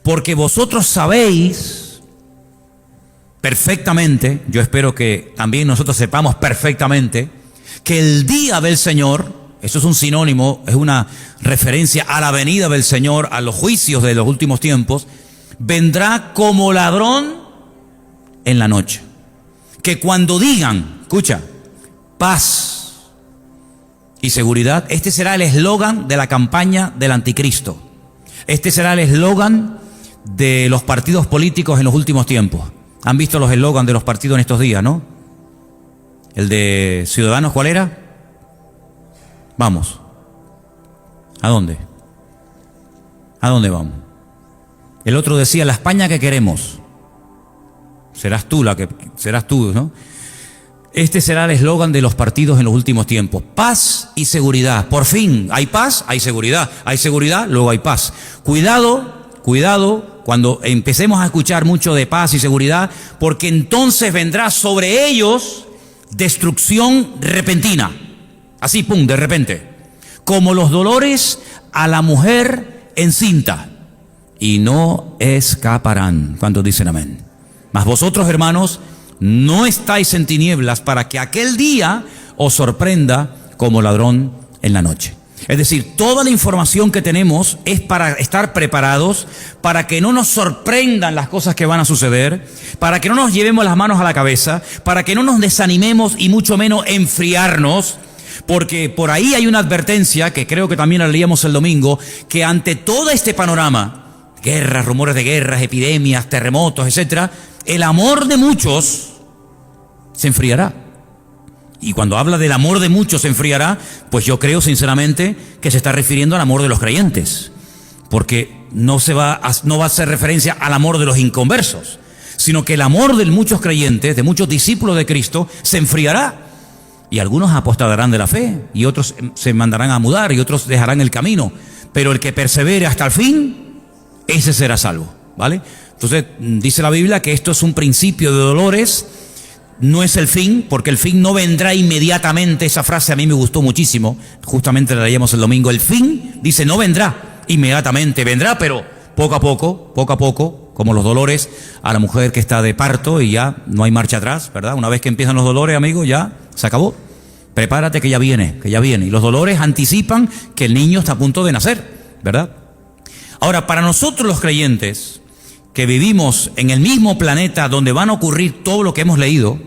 Porque vosotros sabéis perfectamente, yo espero que también nosotros sepamos perfectamente, que el día del Señor, eso es un sinónimo, es una referencia a la venida del Señor, a los juicios de los últimos tiempos, vendrá como ladrón en la noche. Que cuando digan, escucha, paz y seguridad, este será el eslogan de la campaña del anticristo. Este será el eslogan de los partidos políticos en los últimos tiempos. Han visto los eslogans de los partidos en estos días, ¿no? El de Ciudadanos, ¿cuál era? Vamos. ¿A dónde? ¿A dónde vamos? El otro decía, la España que queremos. Serás tú, ¿no? Este será el eslogan de los partidos en los últimos tiempos. Paz y seguridad. Por fin, hay paz, hay seguridad. Hay seguridad, luego hay paz. Cuidado, cuando empecemos a escuchar mucho de paz y seguridad, porque entonces vendrá sobre ellos destrucción repentina. Así, pum, de repente. Como los dolores a la mujer encinta. Y no escaparán. ¿Cuántos dicen amén? Mas vosotros, hermanos, no estáis en tinieblas para que aquel día os sorprenda como ladrón en la noche. Es decir, toda la información que tenemos es para estar preparados, para que no nos sorprendan las cosas que van a suceder, para que no nos llevemos las manos a la cabeza, para que no nos desanimemos y mucho menos enfriarnos, porque por ahí hay una advertencia que creo que también la leíamos el domingo, que ante todo este panorama, guerras, rumores de guerras, epidemias, terremotos, etcétera, el amor de muchos se enfriará. Y cuando habla del amor de muchos se enfriará, pues yo creo sinceramente que se está refiriendo al amor de los creyentes, porque no va a hacer referencia al amor de los inconversos, sino que el amor de muchos creyentes, de muchos discípulos de Cristo, se enfriará. Y algunos apostarán de la fe, y otros se mandarán a mudar, y otros dejarán el camino. Pero el que persevere hasta el fin, ese será salvo, ¿vale? Entonces, dice la Biblia que esto es un principio de dolores, no es el fin, porque el fin no vendrá inmediatamente. Esa frase a mí me gustó muchísimo, justamente la leíamos el domingo. El fin, dice, no vendrá inmediatamente, vendrá, pero poco a poco, como los dolores a la mujer que está de parto y ya no hay marcha atrás, ¿verdad? Una vez que empiezan los dolores, amigo, ya se acabó. Prepárate que ya viene. Y los dolores anticipan que el niño está a punto de nacer, ¿verdad? Ahora, para nosotros los creyentes, que vivimos en el mismo planeta donde van a ocurrir todo lo que hemos leído,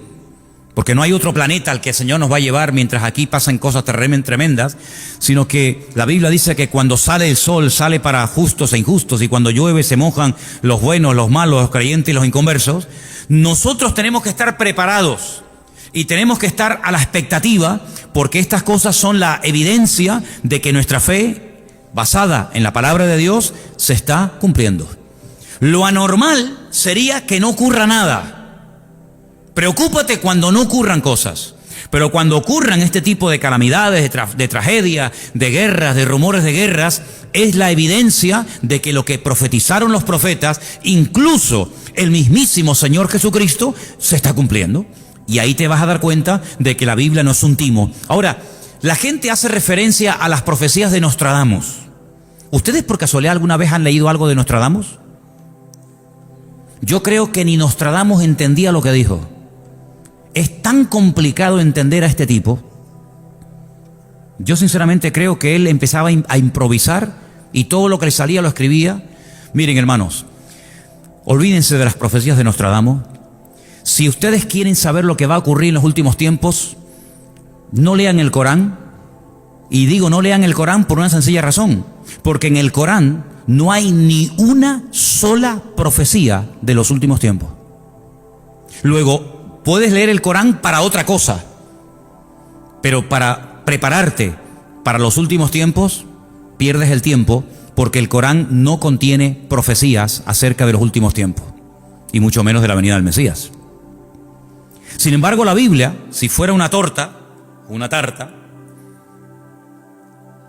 porque no hay otro planeta al que el Señor nos va a llevar mientras aquí pasan cosas tremendas, sino que la Biblia dice que cuando sale el sol, sale para justos e injustos, y cuando llueve se mojan los buenos, los malos, los creyentes y los inconversos. Nosotros tenemos que estar preparados y tenemos que estar a la expectativa, porque estas cosas son la evidencia de que nuestra fe, basada en la palabra de Dios, se está cumpliendo. Lo anormal sería que no ocurra nada. Preocúpate cuando no ocurran cosas. Pero cuando ocurran este tipo de calamidades, de tragedias, de guerras, de rumores de guerras, es la evidencia de que lo que profetizaron los profetas, incluso el mismísimo Señor Jesucristo, se está cumpliendo. Y ahí te vas a dar cuenta de que la Biblia no es un timo. Ahora, la gente hace referencia a las profecías de Nostradamus. ¿Ustedes por casualidad alguna vez han leído algo de Nostradamus? Yo creo que ni Nostradamus entendía lo que dijo. Es tan complicado entender a este tipo. Yo sinceramente creo que él empezaba a improvisar y todo lo que le salía lo escribía. Miren, hermanos, olvídense de las profecías de Nostradamus. Si ustedes quieren saber lo que va a ocurrir en los últimos tiempos, no lean el Corán. Y digo no lean el Corán por una sencilla razón, porque en el Corán no hay ni una sola profecía de los últimos tiempos. Luego, puedes leer el Corán para otra cosa, pero para prepararte para los últimos tiempos, pierdes el tiempo, porque el Corán no contiene profecías acerca de los últimos tiempos. y mucho menos de la venida del Mesías. Sin embargo, la Biblia, si fuera una torta, una tarta,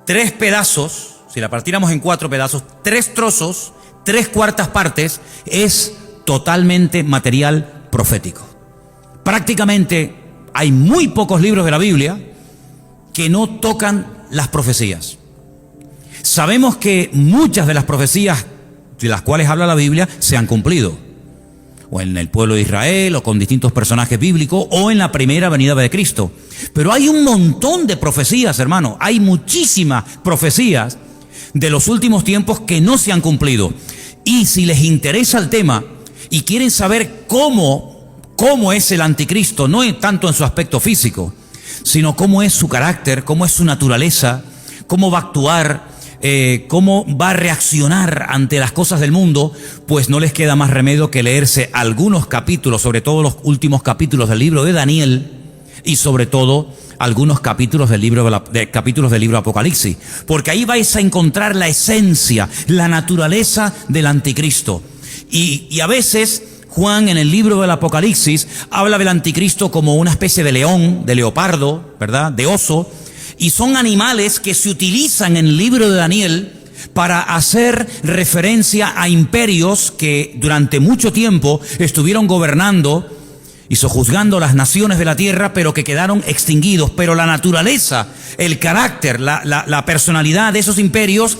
3 pedazos, si la partiéramos en 4 pedazos, 3 trozos, 3/4 partes, es totalmente material profético. Prácticamente hay muy pocos libros de la Biblia que no tocan las profecías. Sabemos que muchas de las profecías de las cuales habla la Biblia se han cumplido, o en el pueblo de Israel, o con distintos personajes bíblicos, o en la primera venida de Cristo. Pero hay un montón de profecías, hermano. Hay muchísimas profecías de los últimos tiempos que no se han cumplido. Y si les interesa el tema y quieren saber cómo es el anticristo, no tanto en su aspecto físico, sino cómo es su carácter, cómo es su naturaleza, cómo va a actuar, cómo va a reaccionar ante las cosas del mundo, pues no les queda más remedio que leerse algunos capítulos, sobre todo los últimos capítulos del libro de Daniel, y sobre todo algunos capítulos del libro de Apocalipsis, porque ahí vais a encontrar la esencia, la naturaleza del anticristo. Y a veces Juan en el libro del Apocalipsis habla del anticristo como una especie de león, de leopardo, ¿verdad?, de oso, y son animales que se utilizan en el libro de Daniel para hacer referencia a imperios que durante mucho tiempo estuvieron gobernando y sojuzgando las naciones de la tierra, pero que quedaron extinguidos. Pero la naturaleza, el carácter, la personalidad de esos imperios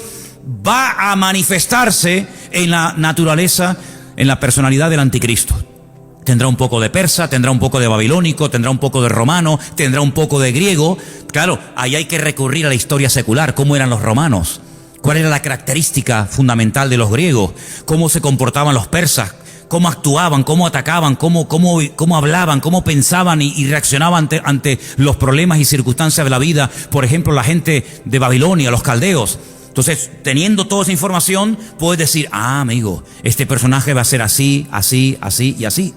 va a manifestarse en la naturaleza, en la personalidad del anticristo. Tendrá un poco de persa, tendrá un poco de babilónico, tendrá un poco de romano, tendrá un poco de griego. Claro, ahí hay que recurrir a la historia secular. ¿Cómo eran los romanos? ¿Cuál era la característica fundamental de los griegos? ¿Cómo se comportaban los persas? ¿Cómo actuaban? ¿Cómo atacaban? ¿Cómo hablaban? ¿Cómo pensaban y reaccionaban ante los problemas y circunstancias de la vida? Por ejemplo, la gente de Babilonia, los caldeos. Entonces, teniendo toda esa información, puedes decir, amigo, este personaje va a ser así, así, así y así.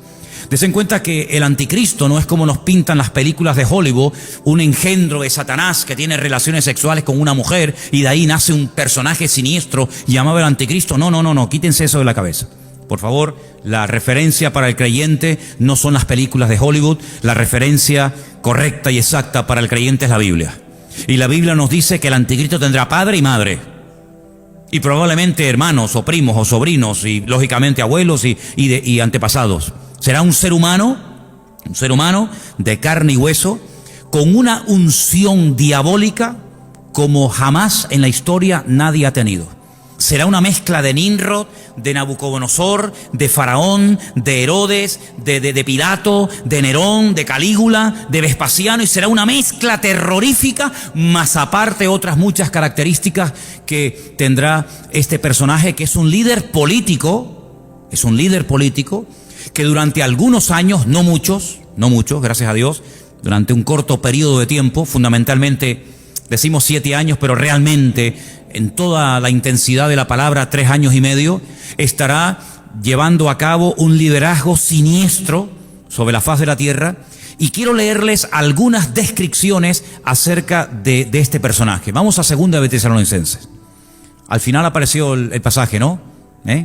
Desen cuenta que el anticristo no es como nos pintan las películas de Hollywood, un engendro de Satanás que tiene relaciones sexuales con una mujer y de ahí nace un personaje siniestro llamado el anticristo. No, quítense eso de la cabeza. Por favor, la referencia para el creyente no son las películas de Hollywood, la referencia correcta y exacta para el creyente es la Biblia. Y la Biblia nos dice que el anticristo tendrá padre y madre, y probablemente hermanos o primos o sobrinos, y lógicamente abuelos y antepasados. Será un ser humano de carne y hueso, con una unción diabólica como jamás en la historia nadie ha tenido. Será una mezcla de Nimrod, de Nabucodonosor, de Faraón, de Herodes, de Pilato, de Nerón, de Calígula, de Vespasiano, y será una mezcla terrorífica, más aparte otras muchas características que tendrá este personaje, que es un líder político, que durante algunos años, no muchos, gracias a Dios, durante un corto periodo de tiempo, fundamentalmente decimos 7 años, pero realmente en toda la intensidad de la palabra 3 años y medio, estará llevando a cabo un liderazgo siniestro sobre la faz de la tierra. Y quiero leerles algunas descripciones acerca de este personaje. Vamos a 2 de Tesalonicenses. Al final apareció el pasaje, ¿no?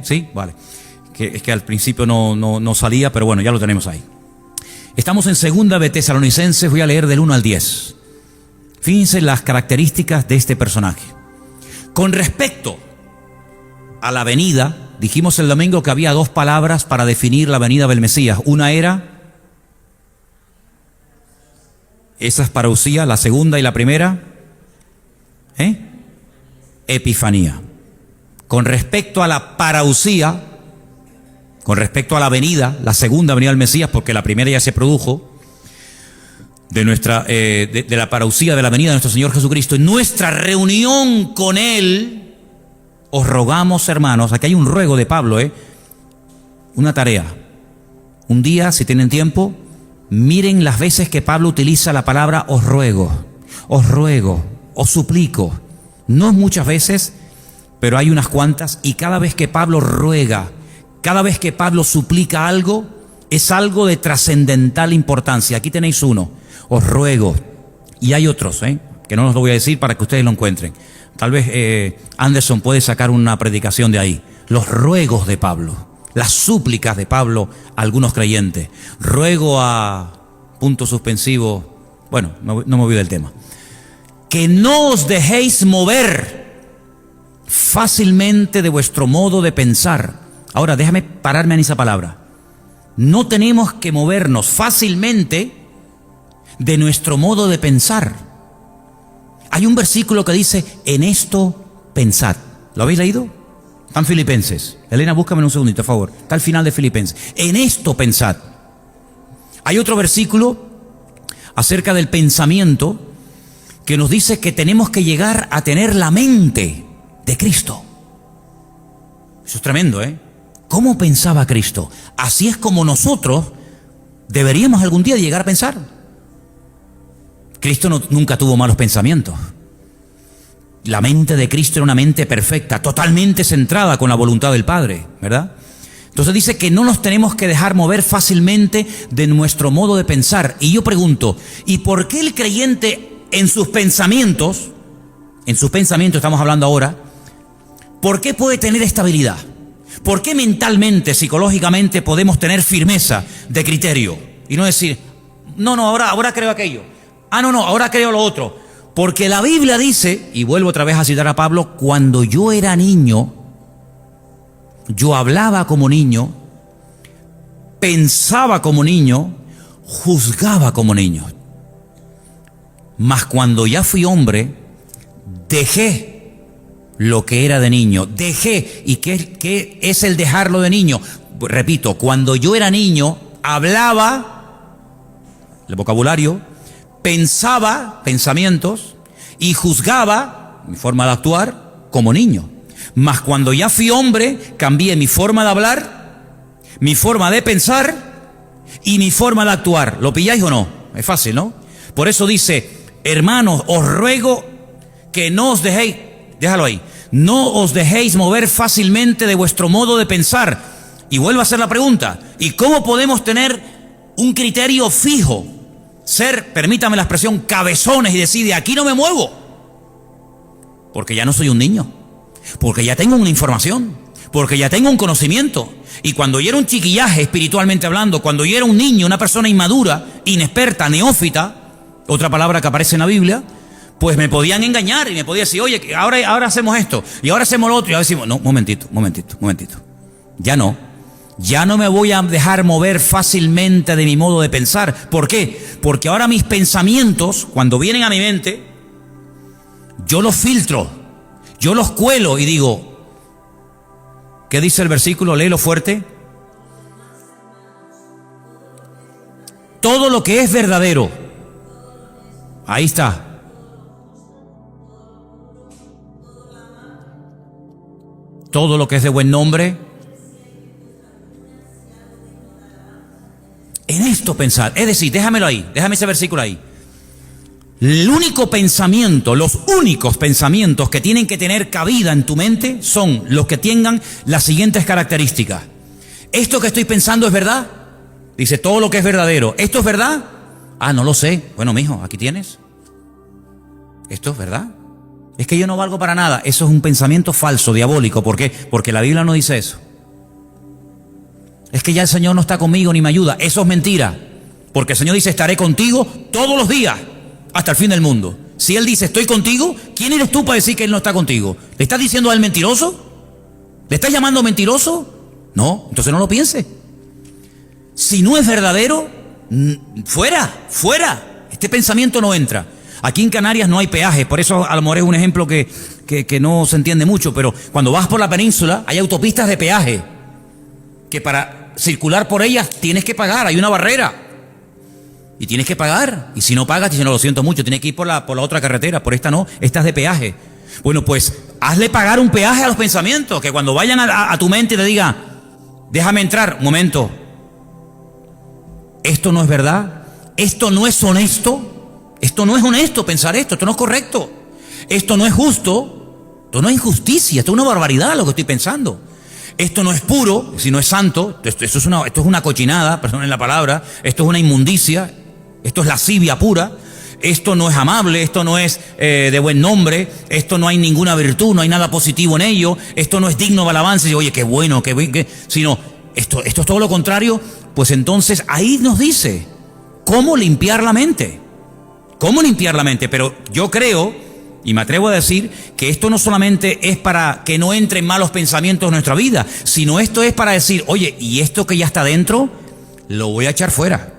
¿Sí? Vale. Es que al principio no salía, pero bueno, ya lo tenemos ahí. Estamos en 2 de Tesalonicenses, voy a leer del 1 al 10. Fíjense las características de este personaje. Con respecto a la venida, dijimos el domingo que había 2 palabras para definir la venida del Mesías. Una era, esa es parousia, la segunda y la primera, epifanía. Con respecto a la parousia, con respecto a la venida, la segunda venida del Mesías, porque la primera ya se produjo, de la parousia, de la venida de nuestro Señor Jesucristo, en nuestra reunión con Él, os rogamos, hermanos, aquí hay un ruego de Pablo, una tarea. Un día, si tienen tiempo, miren las veces que Pablo utiliza la palabra os ruego, os suplico. No muchas veces, pero hay unas cuantas, y cada vez que Pablo ruega, cada vez que Pablo suplica algo, es algo de trascendental importancia. Aquí tenéis uno, os ruego. Y hay otros, que no os lo voy a decir para que ustedes lo encuentren. Tal vez Anderson puede sacar una predicación de ahí. Los ruegos de Pablo. las súplicas de Pablo a algunos creyentes. Ruego a punto suspensivo, bueno, no me olvido del tema, que no os dejéis mover fácilmente de vuestro modo de pensar. Ahora, déjame pararme en esa palabra. No tenemos que movernos fácilmente de nuestro modo de pensar. Hay un versículo que dice, en esto pensad. ¿Lo habéis leído? Está en Filipenses. Elena, búscame un segundito, por favor. Está al final de Filipenses. En esto pensad. Hay otro versículo acerca del pensamiento que nos dice que tenemos que llegar a tener la mente de Cristo. Eso es tremendo, ¿eh? ¿Cómo pensaba Cristo? Así es como nosotros deberíamos algún día llegar a pensar. Cristo nunca tuvo malos pensamientos. La mente de Cristo era una mente perfecta, totalmente centrada con la voluntad del Padre, ¿verdad? Entonces dice que no nos tenemos que dejar mover fácilmente de nuestro modo de pensar. Y yo pregunto, ¿y por qué el creyente en sus pensamientos estamos hablando ahora, por qué puede tener estabilidad? ¿Por qué mentalmente, psicológicamente podemos tener firmeza de criterio? Y no decir, no, ahora creo aquello. No, ahora creo lo otro. Porque la Biblia dice, y vuelvo otra vez a citar a Pablo, cuando yo era niño, yo hablaba como niño, pensaba como niño, juzgaba como niño. Mas cuando ya fui hombre, dejé lo que era de niño. Dejé. ¿Y qué es el dejarlo de niño? Repito, cuando yo era niño, hablaba, el vocabulario, pensaba pensamientos y juzgaba mi forma de actuar como niño. Mas cuando ya fui hombre, cambié mi forma de hablar, mi forma de pensar y mi forma de actuar. ¿Lo pilláis o no? Es fácil, ¿no? Por eso dice, hermanos, os ruego que no os dejéis, déjalo ahí, no os dejéis mover fácilmente de vuestro modo de pensar. Y vuelvo a hacer la pregunta, ¿y cómo podemos tener un criterio fijo? Ser, permítame la expresión, cabezones y decir, de aquí no me muevo. Porque ya no soy un niño, porque ya tengo una información, porque ya tengo un conocimiento. Y cuando yo era un chiquillaje espiritualmente hablando, cuando yo era un niño, una persona inmadura, inexperta, neófita, otra palabra que aparece en la Biblia, pues me podían engañar y me podían decir, oye, ahora hacemos esto y ahora hacemos lo otro. Y ahora decimos, no, momentito. Ya no me voy a dejar mover fácilmente de mi modo de pensar. ¿Por qué? Porque ahora mis pensamientos, cuando vienen a mi mente, yo los filtro, yo los cuelo y digo, ¿qué dice el versículo? Léelo fuerte. Todo lo que es verdadero. Ahí está. Todo lo que es de buen nombre. En esto pensar. Es decir, déjame ese versículo ahí. El único pensamiento, los únicos pensamientos que tienen que tener cabida en tu mente son los que tengan las siguientes características. ¿Esto que estoy pensando es verdad? Dice, todo lo que es verdadero. ¿Esto es verdad? No lo sé. Bueno, mijo, aquí tienes. ¿Esto es verdad? Es que yo no valgo para nada. Eso es un pensamiento falso, diabólico. ¿Por qué? Porque la Biblia no dice eso. Es que ya el Señor no está conmigo ni me ayuda. Eso es mentira. Porque el Señor dice, estaré contigo todos los días hasta el fin del mundo. Si Él dice, estoy contigo, ¿quién eres tú para decir que Él no está contigo? ¿Le estás diciendo a Él mentiroso? ¿Le estás llamando mentiroso? No, entonces no lo piense. Si no es verdadero, fuera. Este pensamiento no entra. Aquí en Canarias no hay peajes, por eso a lo mejor es un ejemplo que no se entiende mucho, pero cuando vas por la península hay autopistas de peaje, que para circular por ellas tienes que pagar, hay una barrera, y tienes que pagar, y si no pagas, dices, no, lo siento mucho, tienes que ir por la otra carretera, por esta no, esta es de peaje. Bueno, pues hazle pagar un peaje a los pensamientos, que cuando vayan a tu mente te diga, déjame entrar, un momento, esto no es verdad, esto no es honesto. Esto no es honesto pensar esto no es correcto, esto no es justo, esto no es injusticia, esto es una barbaridad lo que estoy pensando. Esto no es puro, si no es santo, esto es una cochinada, perdonen la palabra, esto es una inmundicia, esto es lascivia pura, esto no es amable, esto no es de buen nombre, esto no hay ninguna virtud, no hay nada positivo en ello, esto no es digno de alabanza, y oye, qué bueno, sino esto es todo lo contrario, pues entonces ahí nos dice cómo limpiar la mente. ¿Cómo limpiar la mente? Pero yo creo, y me atrevo a decir, que esto no solamente es para que no entren malos pensamientos en nuestra vida, sino esto es para decir, oye, y esto que ya está dentro, lo voy a echar fuera.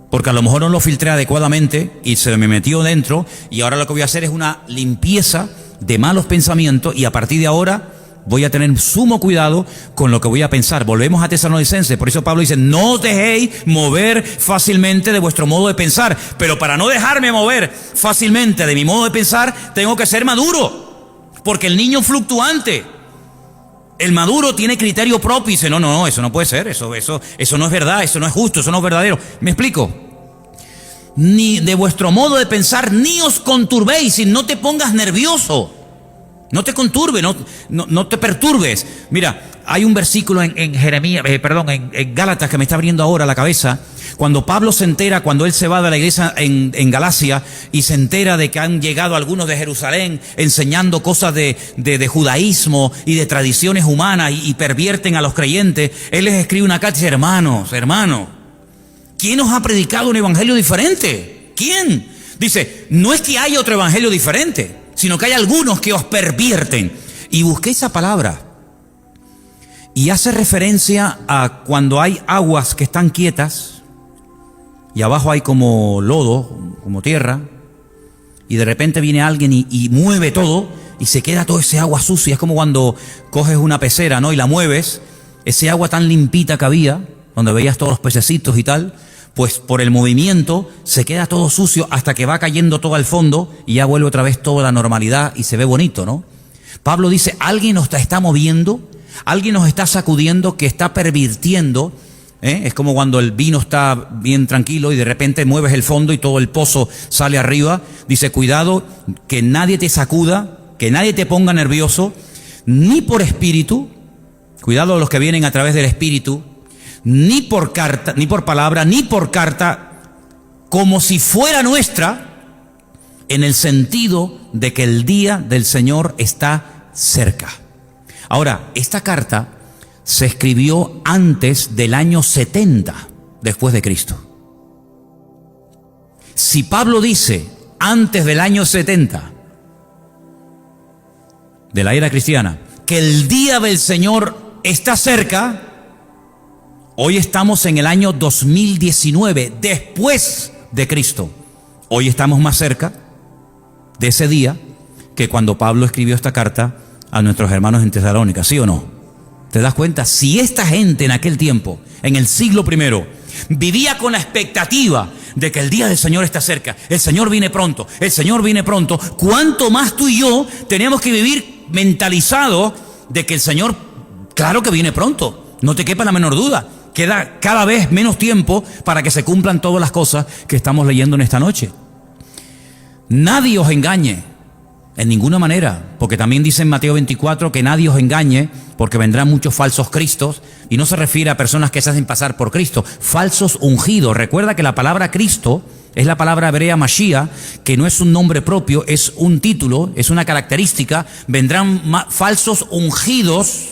Porque a lo mejor no lo filtré adecuadamente y se me metió dentro, y ahora lo que voy a hacer es una limpieza de malos pensamientos, y a partir de ahora voy a tener sumo cuidado con lo que voy a pensar. Volvemos a Tesalonicenses, por eso Pablo dice, no os dejéis mover fácilmente de vuestro modo de pensar. Pero para no dejarme mover fácilmente de mi modo de pensar, tengo que ser maduro. Porque el niño fluctuante, el maduro tiene criterio propio y dice, no, eso no puede ser, eso no es verdad, eso no es justo, eso no es verdadero. ¿Me explico? Ni de vuestro modo de pensar, ni os conturbéis, y no te pongas nervioso. No te conturbes, no te perturbes. Mira, hay un versículo en Gálatas que me está abriendo ahora la cabeza. Cuando Pablo se entera, cuando él se va de la iglesia en Galacia y se entera de que han llegado algunos de Jerusalén enseñando cosas de judaísmo y de tradiciones humanas y pervierten a los creyentes, él les escribe una carta y dice, hermanos, ¿quién os ha predicado un evangelio diferente? ¿Quién? Dice, no es que haya otro evangelio diferente, sino que hay algunos que os pervierten. Y busqué esa palabra, y hace referencia a cuando hay aguas que están quietas, y abajo hay como lodo, como tierra, y de repente viene alguien y mueve todo, y se queda todo ese agua sucia. Es como cuando coges una pecera, ¿no?, y la mueves, ese agua tan limpita que había, donde veías todos los pececitos y tal, pues por el movimiento se queda todo sucio hasta que va cayendo todo al fondo y ya vuelve otra vez toda la normalidad y se ve bonito, ¿no? Pablo dice, alguien nos está moviendo, alguien nos está sacudiendo, que está pervirtiendo, ¿eh? Es como cuando el vino está bien tranquilo y de repente mueves el fondo y todo el pozo sale arriba. Dice, cuidado, que nadie te sacuda, que nadie te ponga nervioso, ni por espíritu, cuidado a los que vienen a través del espíritu, ni por carta, ni por palabra, ni por carta, como si fuera nuestra, en el sentido de que el día del Señor está cerca. Ahora, esta carta se escribió antes del año 70 después de Cristo. Si Pablo dice antes del año 70 de la era cristiana que el día del Señor está cerca, hoy estamos en el año 2019, después de Cristo. Hoy estamos más cerca de ese día que cuando Pablo escribió esta carta a nuestros hermanos en Tesalónica, ¿sí o no? ¿Te das cuenta? Si esta gente en aquel tiempo, en el siglo I, vivía con la expectativa de que el día del Señor está cerca, el Señor viene pronto, el Señor viene pronto, ¿cuánto más tú y yo tenemos que vivir mentalizados de que el Señor, claro que viene pronto? No te quepa la menor duda. Queda cada vez menos tiempo para que se cumplan todas las cosas que estamos leyendo en esta noche. Nadie os engañe, en ninguna manera, porque también dice en Mateo 24 que nadie os engañe, porque vendrán muchos falsos cristos, y no se refiere a personas que se hacen pasar por Cristo, falsos ungidos. Recuerda que la palabra Cristo es la palabra hebrea Mashiach, que no es un nombre propio, es un título, es una característica. Vendrán falsos ungidos.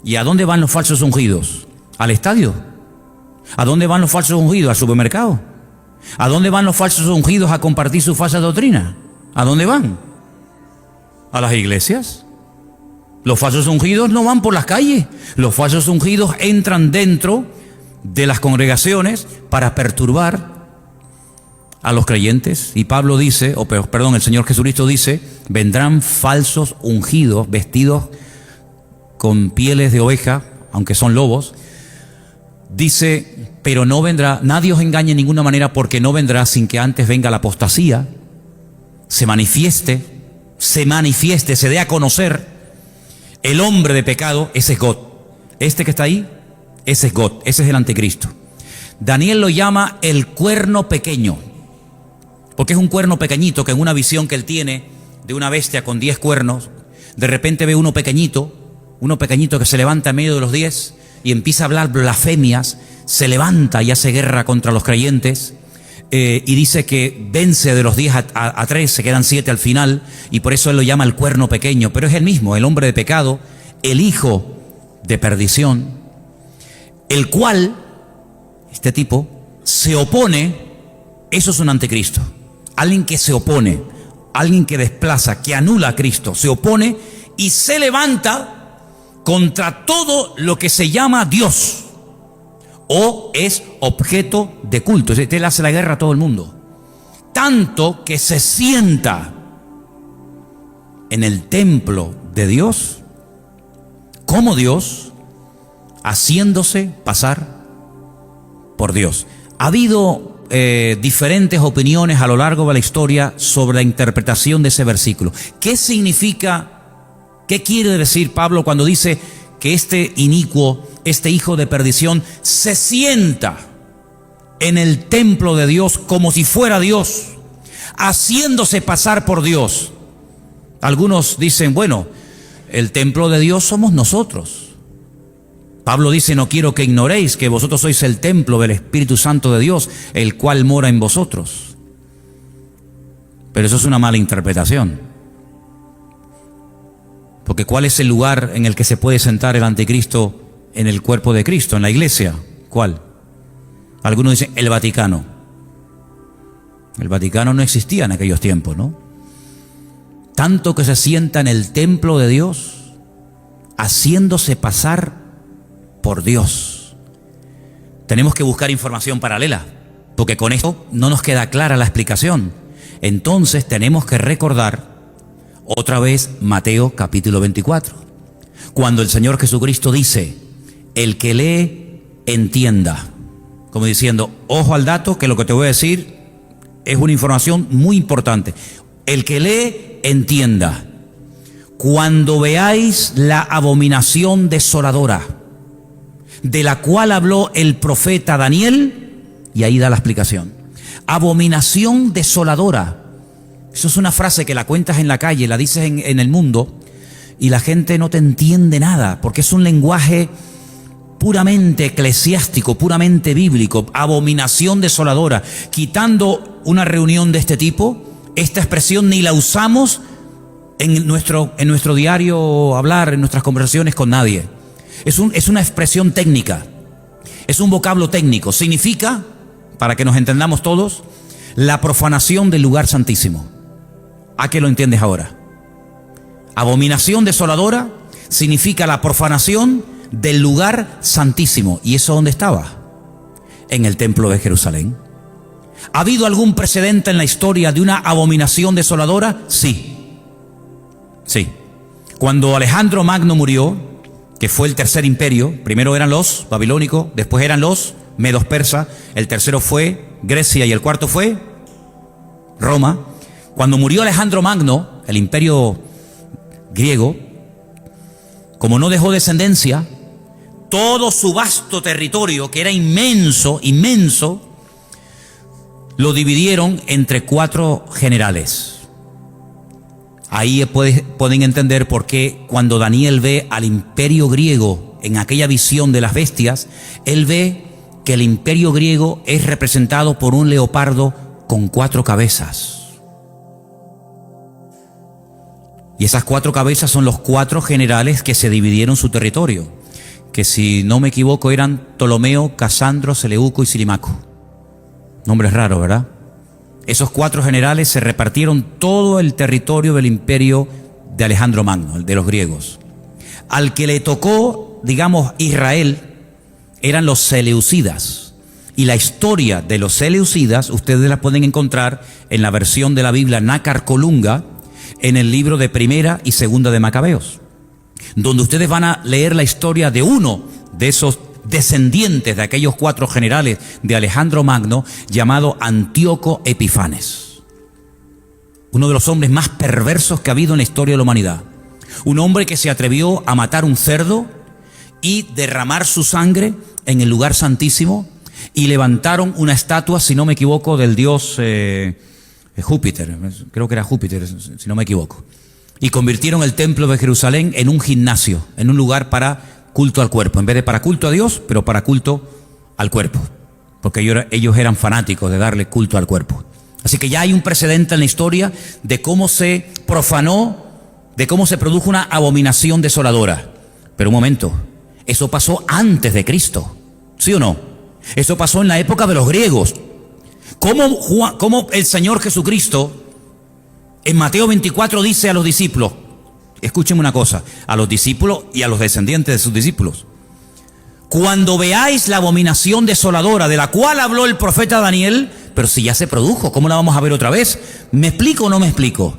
¿Y a dónde van los falsos ungidos? ¿Al estadio? ¿A dónde van los falsos ungidos? ¿Al supermercado? ¿A dónde van los falsos ungidos a compartir su falsa doctrina? ¿A dónde van? ¿A las iglesias? Los falsos ungidos no van por las calles. Los falsos ungidos entran dentro de las congregaciones para perturbar a los creyentes. Y Pablo dice, el Señor Jesucristo dice, vendrán falsos ungidos vestidos con pieles de oveja, aunque son lobos. Dice, pero no vendrá, nadie os engañe en ninguna manera, porque no vendrá sin que antes venga la apostasía, se manifieste, se dé a conocer el hombre de pecado. Ese es God. Este que está ahí, ese es God, ese es el anticristo. Daniel lo llama el cuerno pequeño, porque es un cuerno pequeñito que en una visión que él tiene de una bestia con 10 cuernos, de repente ve uno pequeñito que se levanta en medio de los 10 y empieza a hablar blasfemias, se levanta y hace guerra contra los creyentes, y dice que vence de los 10 a 3, se quedan 7 al final, y por eso él lo llama el cuerno pequeño. Pero es el mismo, el hombre de pecado, el hijo de perdición, el cual, este tipo, se opone. Eso es un anticristo, alguien que se opone, alguien que desplaza, que anula a Cristo, se opone y se levanta contra todo lo que se llama Dios o es objeto de culto. Es decir, él hace la guerra a todo el mundo, tanto que se sienta en el templo de Dios como Dios, haciéndose pasar por Dios. Ha habido diferentes opiniones a lo largo de la historia sobre la interpretación de ese versículo. ¿Qué significa, qué quiere decir Pablo cuando dice que este inicuo, este hijo de perdición, se sienta en el templo de Dios como si fuera Dios, haciéndose pasar por Dios? Algunos dicen, bueno, el templo de Dios somos nosotros. Pablo dice, no quiero que ignoréis que vosotros sois el templo del Espíritu Santo de Dios, el cual mora en vosotros. Pero eso es una mala interpretación. Porque ¿cuál es el lugar en el que se puede sentar el anticristo en el cuerpo de Cristo, en la iglesia? ¿Cuál? Algunos dicen el Vaticano. El Vaticano no existía en aquellos tiempos, ¿no? Tanto que se sienta en el templo de Dios, haciéndose pasar por Dios. Tenemos que buscar información paralela, porque con esto no nos queda clara la explicación. Entonces tenemos que recordar otra vez Mateo capítulo 24, cuando el Señor Jesucristo dice, el que lee, entienda. Como diciendo, ojo al dato, que lo que te voy a decir es una información muy importante. El que lee, entienda. Cuando veáis la abominación desoladora, de la cual habló el profeta Daniel, y ahí da la explicación. Abominación desoladora. Eso es una frase que la cuentas en la calle, la dices en el mundo, y la gente no te entiende nada, porque es un lenguaje puramente eclesiástico, puramente bíblico. Abominación desoladora. Quitando una reunión de este tipo, esta expresión ni la usamos en nuestro diario hablar, en nuestras conversaciones con nadie. Es una expresión técnica, es un vocablo técnico. Significa, para que nos entendamos todos, la profanación del lugar santísimo. ¿A qué lo entiendes ahora? Abominación desoladora significa la profanación del lugar santísimo. ¿Y eso dónde estaba? En el templo de Jerusalén. ¿Ha habido algún precedente en la historia de una abominación desoladora? Sí. Sí. Cuando Alejandro Magno murió, que fue el tercer imperio, primero eran los babilónicos, después eran los medos persas, el tercero fue Grecia y el cuarto fue Roma. Cuando murió Alejandro Magno, el imperio griego, como no dejó descendencia, todo su vasto territorio, que era inmenso, inmenso, lo dividieron entre 4 generales. Ahí pueden entender por qué cuando Daniel ve al imperio griego en aquella visión de las bestias, él ve que el imperio griego es representado por un leopardo con 4 cabezas. Y esas 4 cabezas son los 4 generales que se dividieron su territorio, que si no me equivoco eran Ptolomeo, Casandro, Seleuco y Silimaco. Nombres raros, ¿verdad? Esos 4 generales se repartieron todo el territorio del imperio de Alejandro Magno, el de los griegos. Al que le tocó, digamos, Israel, eran los seleucidas. Y la historia de los seleucidas, ustedes la pueden encontrar en la versión de la Biblia Nácar Colunga, en el libro de Primera y Segunda de Macabeos, donde ustedes van a leer la historia de uno de esos descendientes de aquellos 4 generales de Alejandro Magno, llamado Antíoco Epifanes. Uno de los hombres más perversos que ha habido en la historia de la humanidad. Un hombre que se atrevió a matar un cerdo y derramar su sangre en el lugar santísimo, y levantaron una estatua, si no me equivoco, del dios Júpiter, creo que era Júpiter, si no me equivoco. Y convirtieron el templo de Jerusalén en un gimnasio, en un lugar para culto al cuerpo, en vez de para culto a Dios, pero para culto al cuerpo, porque ellos eran fanáticos de darle culto al cuerpo. Así que ya hay un precedente en la historia de cómo se profanó, de cómo se produjo una abominación desoladora. Pero un momento, Eso pasó antes de Cristo, ¿sí o no? Eso pasó en la época de los griegos. ¿Cómo el Señor Jesucristo en Mateo 24 dice a los discípulos? Escúchenme una cosa, a los discípulos y a los descendientes de sus discípulos: cuando veáis la abominación desoladora de la cual habló el profeta Daniel, pero si ya se produjo, ¿cómo la vamos a ver otra vez? ¿Me explico o no me explico?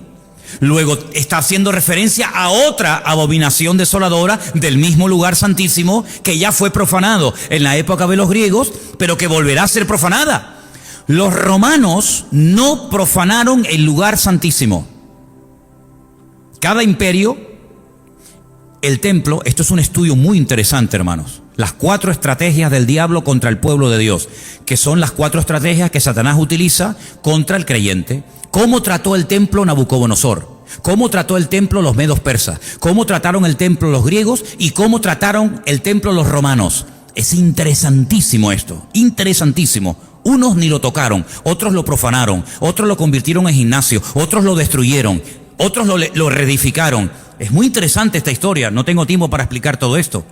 Luego está haciendo referencia a otra abominación desoladora del mismo lugar santísimo que ya fue profanado en la época de los griegos, pero que volverá a ser profanada. Los romanos no profanaron el lugar santísimo. Cada imperio, el templo, esto es un estudio muy interesante, hermanos. Las 4 estrategias del diablo contra el pueblo de Dios, que son las 4 estrategias que Satanás utiliza contra el creyente. ¿Cómo trató el templo Nabucodonosor? ¿Cómo trató el templo los medos persas? ¿Cómo trataron el templo los griegos? ¿Y cómo trataron el templo los romanos? Es interesantísimo esto, interesantísimo. Unos ni lo tocaron, otros lo profanaron, otros lo convirtieron en gimnasio, otros lo destruyeron, otros lo reedificaron. Es muy interesante esta historia, no tengo tiempo para explicar todo esto.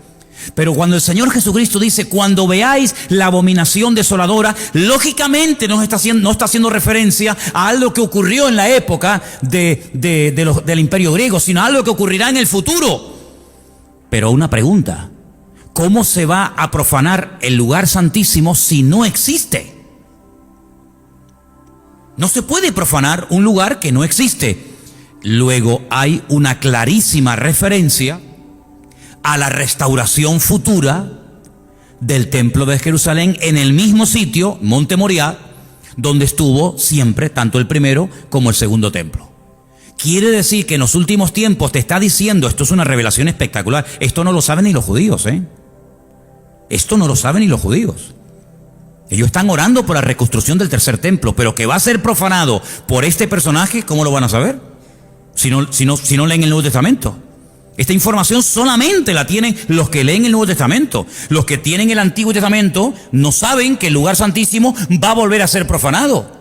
Pero cuando el Señor Jesucristo dice, cuando veáis la abominación desoladora, lógicamente no está haciendo referencia a algo que ocurrió en la época del imperio griego, sino a algo que ocurrirá en el futuro. Pero una pregunta: ¿cómo se va a profanar el lugar santísimo si no existe? No se puede profanar un lugar que no existe. Luego hay una clarísima referencia a la restauración futura del templo de Jerusalén en el mismo sitio, Monte Moriah, donde estuvo siempre tanto el primero como el segundo templo. Quiere decir que en los últimos tiempos te está diciendo, esto es una revelación espectacular, esto no lo saben ni los judíos, Esto no lo saben ni los judíos. Ellos están orando por la reconstrucción del tercer templo, pero que va a ser profanado por este personaje, ¿cómo lo van a saber? Si no leen el Nuevo Testamento. Esta información solamente la tienen los que leen el Nuevo Testamento. Los que tienen el Antiguo Testamento no saben que el lugar santísimo va a volver a ser profanado.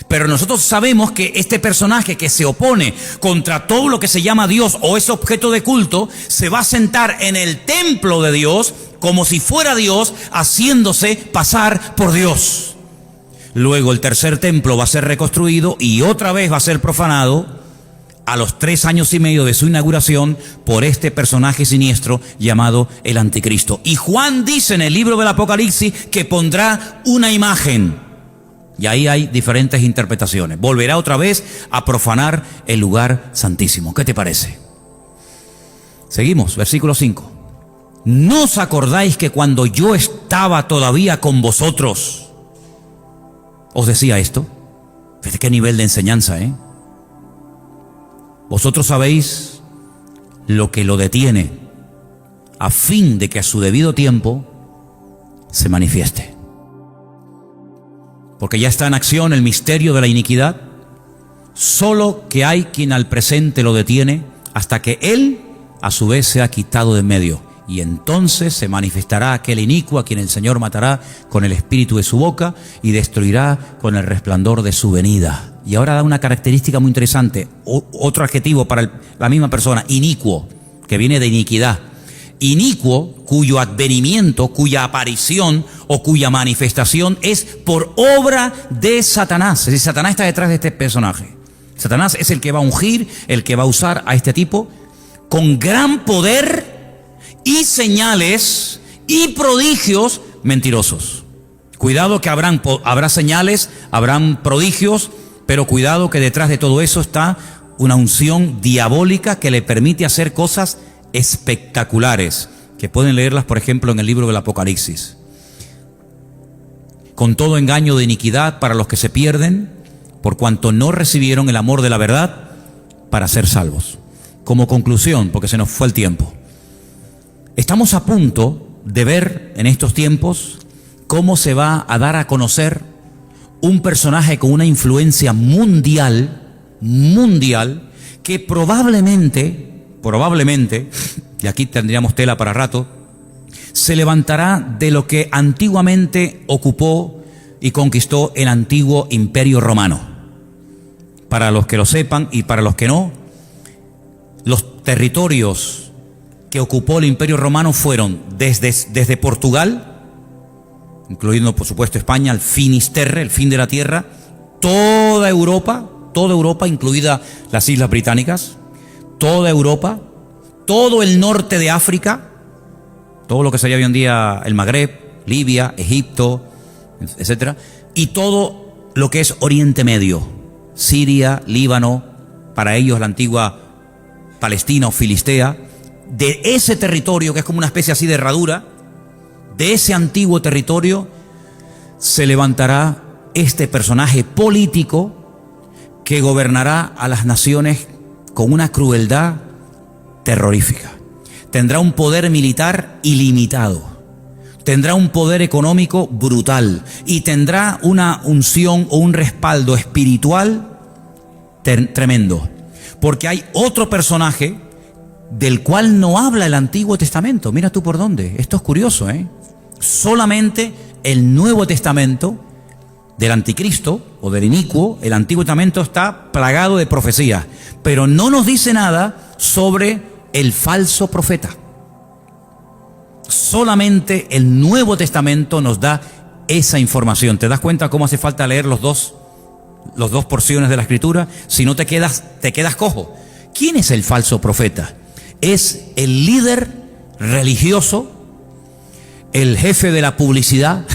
Pero nosotros sabemos que este personaje que se opone contra todo lo que se llama Dios o es objeto de culto, se va a sentar en el templo de Dios como si fuera Dios, haciéndose pasar por Dios. Luego el tercer templo va a ser reconstruido y otra vez va a ser profanado a los 3 años y medio de su inauguración por este personaje siniestro llamado el Anticristo. Y Juan dice en el libro del Apocalipsis que pondrá una imagen. Y ahí hay diferentes interpretaciones. Volverá otra vez a profanar el lugar santísimo. ¿Qué te parece? Seguimos, versículo 5. ¿No os acordáis que cuando yo estaba todavía con vosotros os decía esto? Fíjate qué nivel de enseñanza, Vosotros sabéis lo que lo detiene, a fin de que a su debido tiempo se manifieste. Porque ya está en acción el misterio de la iniquidad, solo que hay quien al presente lo detiene hasta que él a su vez sea quitado de en medio. Y entonces se manifestará aquel inicuo a quien el Señor matará con el espíritu de su boca y destruirá con el resplandor de su venida. Y ahora da una característica muy interesante, otro adjetivo para la misma persona: inicuo, que viene de iniquidad. Inicuo, cuyo advenimiento, cuya aparición o cuya manifestación es por obra de Satanás. Es decir, Satanás está detrás de este personaje. Satanás es el que va a ungir, el que va a usar a este tipo con gran poder y señales y prodigios mentirosos. Cuidado que habrá señales, habrán prodigios, pero cuidado que detrás de todo eso está una unción diabólica que le permite hacer cosas espectaculares, que pueden leerlas, por ejemplo, en el libro del Apocalipsis. Con todo engaño de iniquidad para los que se pierden, por cuanto no recibieron el amor de la verdad para ser salvos. Como conclusión, porque se nos fue el tiempo, estamos a punto de ver en estos tiempos cómo se va a dar a conocer un personaje con una influencia mundial, que probablemente, y aquí tendríamos tela para rato, se levantará de lo que antiguamente ocupó y conquistó el antiguo Imperio Romano. Para los que lo sepan y para los que no, los territorios que ocupó el Imperio Romano fueron desde Portugal, incluyendo por supuesto España, el Finisterre, el fin de la tierra, toda Europa, incluida las Islas Británicas, toda Europa, todo el norte de África, todo lo que sería hoy en día el Magreb, Libia, Egipto, etcétera, y todo lo que es Oriente Medio, Siria, Líbano, para ellos la antigua Palestina o Filistea. De ese territorio, que es como una especie así de herradura, de ese antiguo territorio se levantará este personaje político que gobernará a las naciones con una crueldad terrorífica. Tendrá un poder militar ilimitado, tendrá un poder económico brutal y tendrá una unción o un respaldo espiritual tremendo. Porque hay otro personaje del cual no habla el Antiguo Testamento. Mira tú por dónde. Esto es curioso, ¿eh? Solamente el Nuevo Testamento del Anticristo o del inicuo, el Antiguo Testamento está plagado de profecías, pero no nos dice nada sobre el falso profeta. Solamente el Nuevo Testamento nos da esa información. ¿Te das cuenta cómo hace falta leer los dos porciones de la Escritura? Si no te quedas cojo. ¿Quién es el falso profeta? Es el líder religioso, el jefe de la publicidad,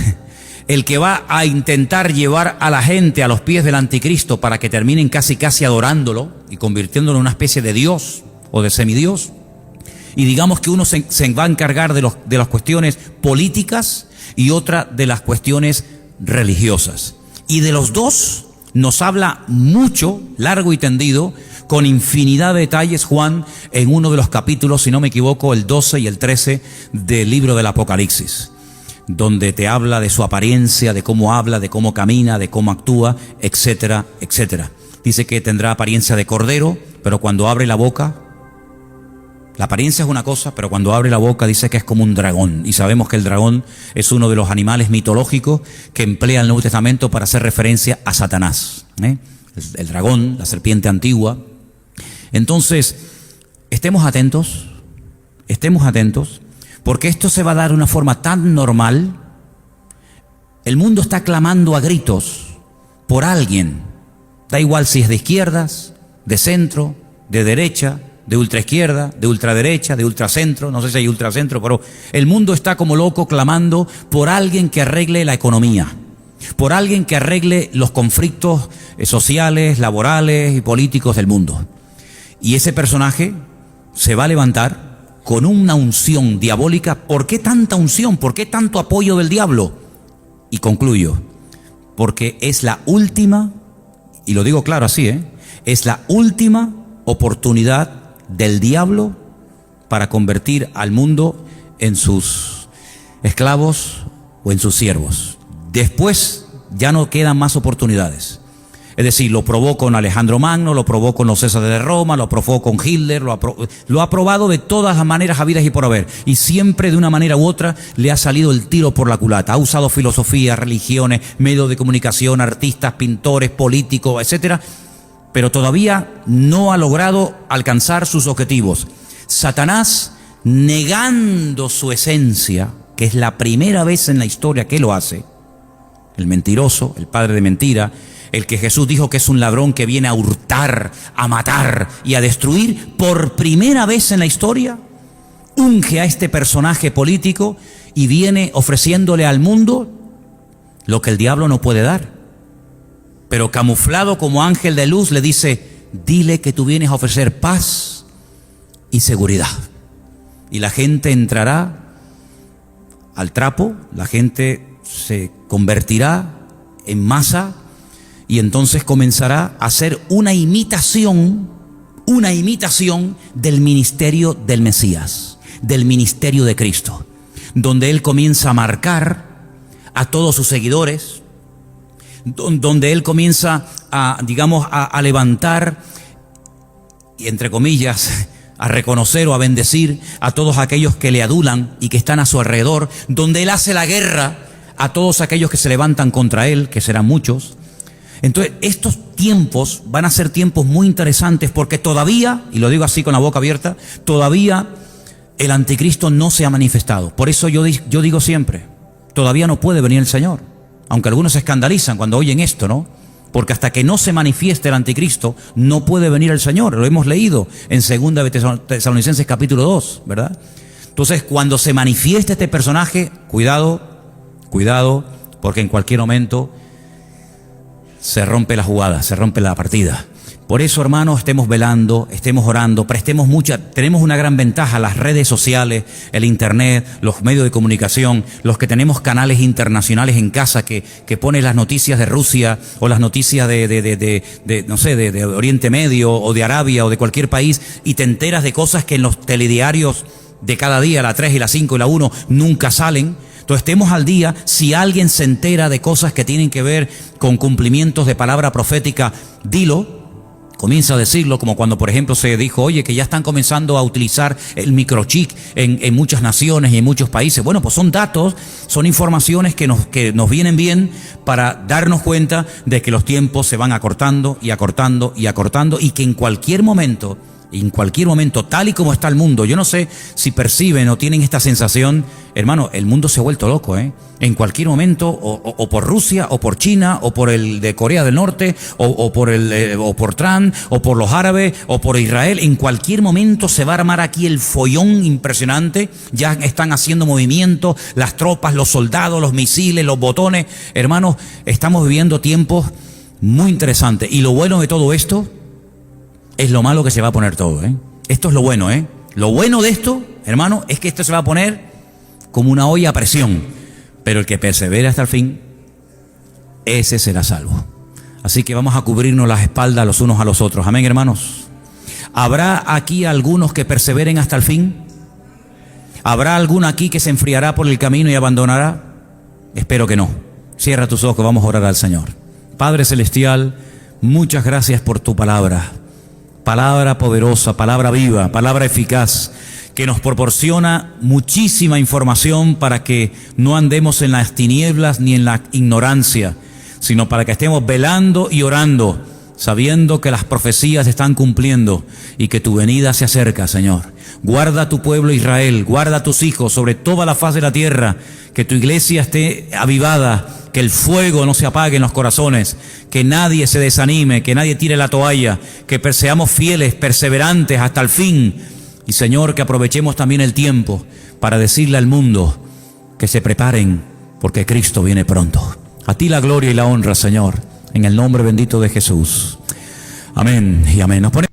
el que va a intentar llevar a la gente a los pies del anticristo para que terminen casi adorándolo y convirtiéndolo en una especie de Dios o de semidios. Y digamos que uno se va a encargar de las cuestiones políticas y otra de las cuestiones religiosas. Y de los dos nos habla mucho, largo y tendido, con infinidad de detalles Juan en uno de los capítulos, si no me equivoco, el 12 y el 13 del libro del Apocalipsis, donde te habla de su apariencia, de cómo habla, de cómo camina, de cómo actúa, etcétera, etcétera. Dice que tendrá apariencia de cordero, pero cuando abre la boca, la apariencia es una cosa, pero cuando abre la boca dice que es como un dragón. Y sabemos que el dragón es uno de los animales mitológicos que emplea el Nuevo Testamento para hacer referencia a Satanás, el dragón, la serpiente antigua. Entonces, estemos atentos, porque esto se va a dar de una forma tan normal. El mundo está clamando a gritos por alguien. Da igual si es de izquierdas, de centro, de derecha, de ultraizquierda, de ultraderecha, de ultracentro, no sé si hay ultracentro, pero el mundo está como loco clamando por alguien que arregle la economía, por alguien que arregle los conflictos sociales, laborales y políticos del mundo. Y ese personaje se va a levantar con una unción diabólica. ¿Por qué tanta unción? ¿Por qué tanto apoyo del diablo? Y concluyo, porque es la última, y lo digo claro así, es la última oportunidad del diablo para convertir al mundo en sus esclavos o en sus siervos. Después ya no quedan más oportunidades. Es decir, lo probó con Alejandro Magno, lo probó con los Césares de Roma, lo probó con Hitler, lo ha probado de todas las maneras habidas y por haber. Y siempre de una manera u otra le ha salido el tiro por la culata. Ha usado filosofía, religiones, medios de comunicación, artistas, pintores, políticos, etcétera, pero todavía no ha logrado alcanzar sus objetivos. Satanás, negando su esencia, que es la primera vez en la historia que lo hace, el mentiroso, el padre de mentira, el que Jesús dijo que es un ladrón que viene a hurtar, a matar y a destruir, por primera vez en la historia, unge a este personaje político y viene ofreciéndole al mundo lo que el diablo no puede dar. Pero camuflado como ángel de luz le dice, dile que tú vienes a ofrecer paz y seguridad. Y la gente entrará al trapo, la gente se convertirá en masa y entonces comenzará a hacer una imitación del ministerio del Mesías, del ministerio de Cristo, donde Él comienza a marcar a todos sus seguidores, donde Él comienza a levantar, y entre comillas, a reconocer o a bendecir a todos aquellos que le adulan y que están a su alrededor, donde Él hace la guerra a todos aquellos que se levantan contra Él, que serán muchos. Entonces, estos tiempos van a ser tiempos muy interesantes porque todavía, y lo digo así con la boca abierta, todavía el anticristo no se ha manifestado. Por eso yo digo siempre, todavía no puede venir el Señor. Aunque algunos se escandalizan cuando oyen esto, ¿no? Porque hasta que no se manifieste el anticristo, no puede venir el Señor. Lo hemos leído en 2 Tesalonicenses capítulo 2, ¿verdad? Entonces, cuando se manifieste este personaje, cuidado, porque en cualquier momento se rompe la jugada, se rompe la partida. Por eso, hermanos, estemos velando, estemos orando, tenemos una gran ventaja, las redes sociales, el internet, los medios de comunicación, los que tenemos canales internacionales en casa que ponen las noticias de Rusia o las noticias de Oriente Medio o de Arabia o de cualquier país, y te enteras de cosas que en los telediarios de cada día, la 3 y la 5 y la 1, nunca salen. Entonces estemos al día. Si alguien se entera de cosas que tienen que ver con cumplimientos de palabra profética, dilo. Comienza a decirlo, como cuando por ejemplo se dijo, oye, que ya están comenzando a utilizar el microchip en muchas naciones y en muchos países. Bueno, pues son datos, son informaciones que nos vienen bien para darnos cuenta de que los tiempos se van acortando y acortando y acortando, y que en cualquier momento, tal y como está el mundo, yo no sé si perciben o tienen esta sensación, hermano, el mundo se ha vuelto loco, ¿eh? En cualquier momento, o por Rusia, o por China, o por el de Corea del Norte, o por Trump, o por los árabes, o por Israel, en cualquier momento se va a armar aquí el follón impresionante. Ya están haciendo movimientos, las tropas, los soldados, los misiles, los botones. Hermanos, estamos viviendo tiempos muy interesantes, y lo bueno de todo esto es lo malo que se va a poner todo, ¿eh? Esto es lo bueno, ¿eh? Lo bueno de esto, hermano, es que esto se va a poner como una olla a presión. Pero el que persevere hasta el fin, ese será salvo. Así que vamos a cubrirnos las espaldas los unos a los otros. Amén, hermanos. ¿Habrá aquí algunos que perseveren hasta el fin? ¿Habrá alguno aquí que se enfriará por el camino y abandonará? Espero que no. Cierra tus ojos, vamos a orar al Señor. Padre Celestial, muchas gracias por tu palabra. Palabra poderosa, palabra viva, palabra eficaz, que nos proporciona muchísima información para que no andemos en las tinieblas ni en la ignorancia, sino para que estemos velando y orando, sabiendo que las profecías se están cumpliendo y que tu venida se acerca, Señor. Guarda a tu pueblo Israel, guarda a tus hijos sobre toda la faz de la tierra, que tu iglesia esté avivada, que el fuego no se apague en los corazones, que nadie se desanime, que nadie tire la toalla, que seamos fieles, perseverantes hasta el fin. Y Señor, que aprovechemos también el tiempo para decirle al mundo que se preparen, porque Cristo viene pronto. A ti la gloria y la honra, Señor, en el nombre bendito de Jesús. Amén y amén. Nos ponemos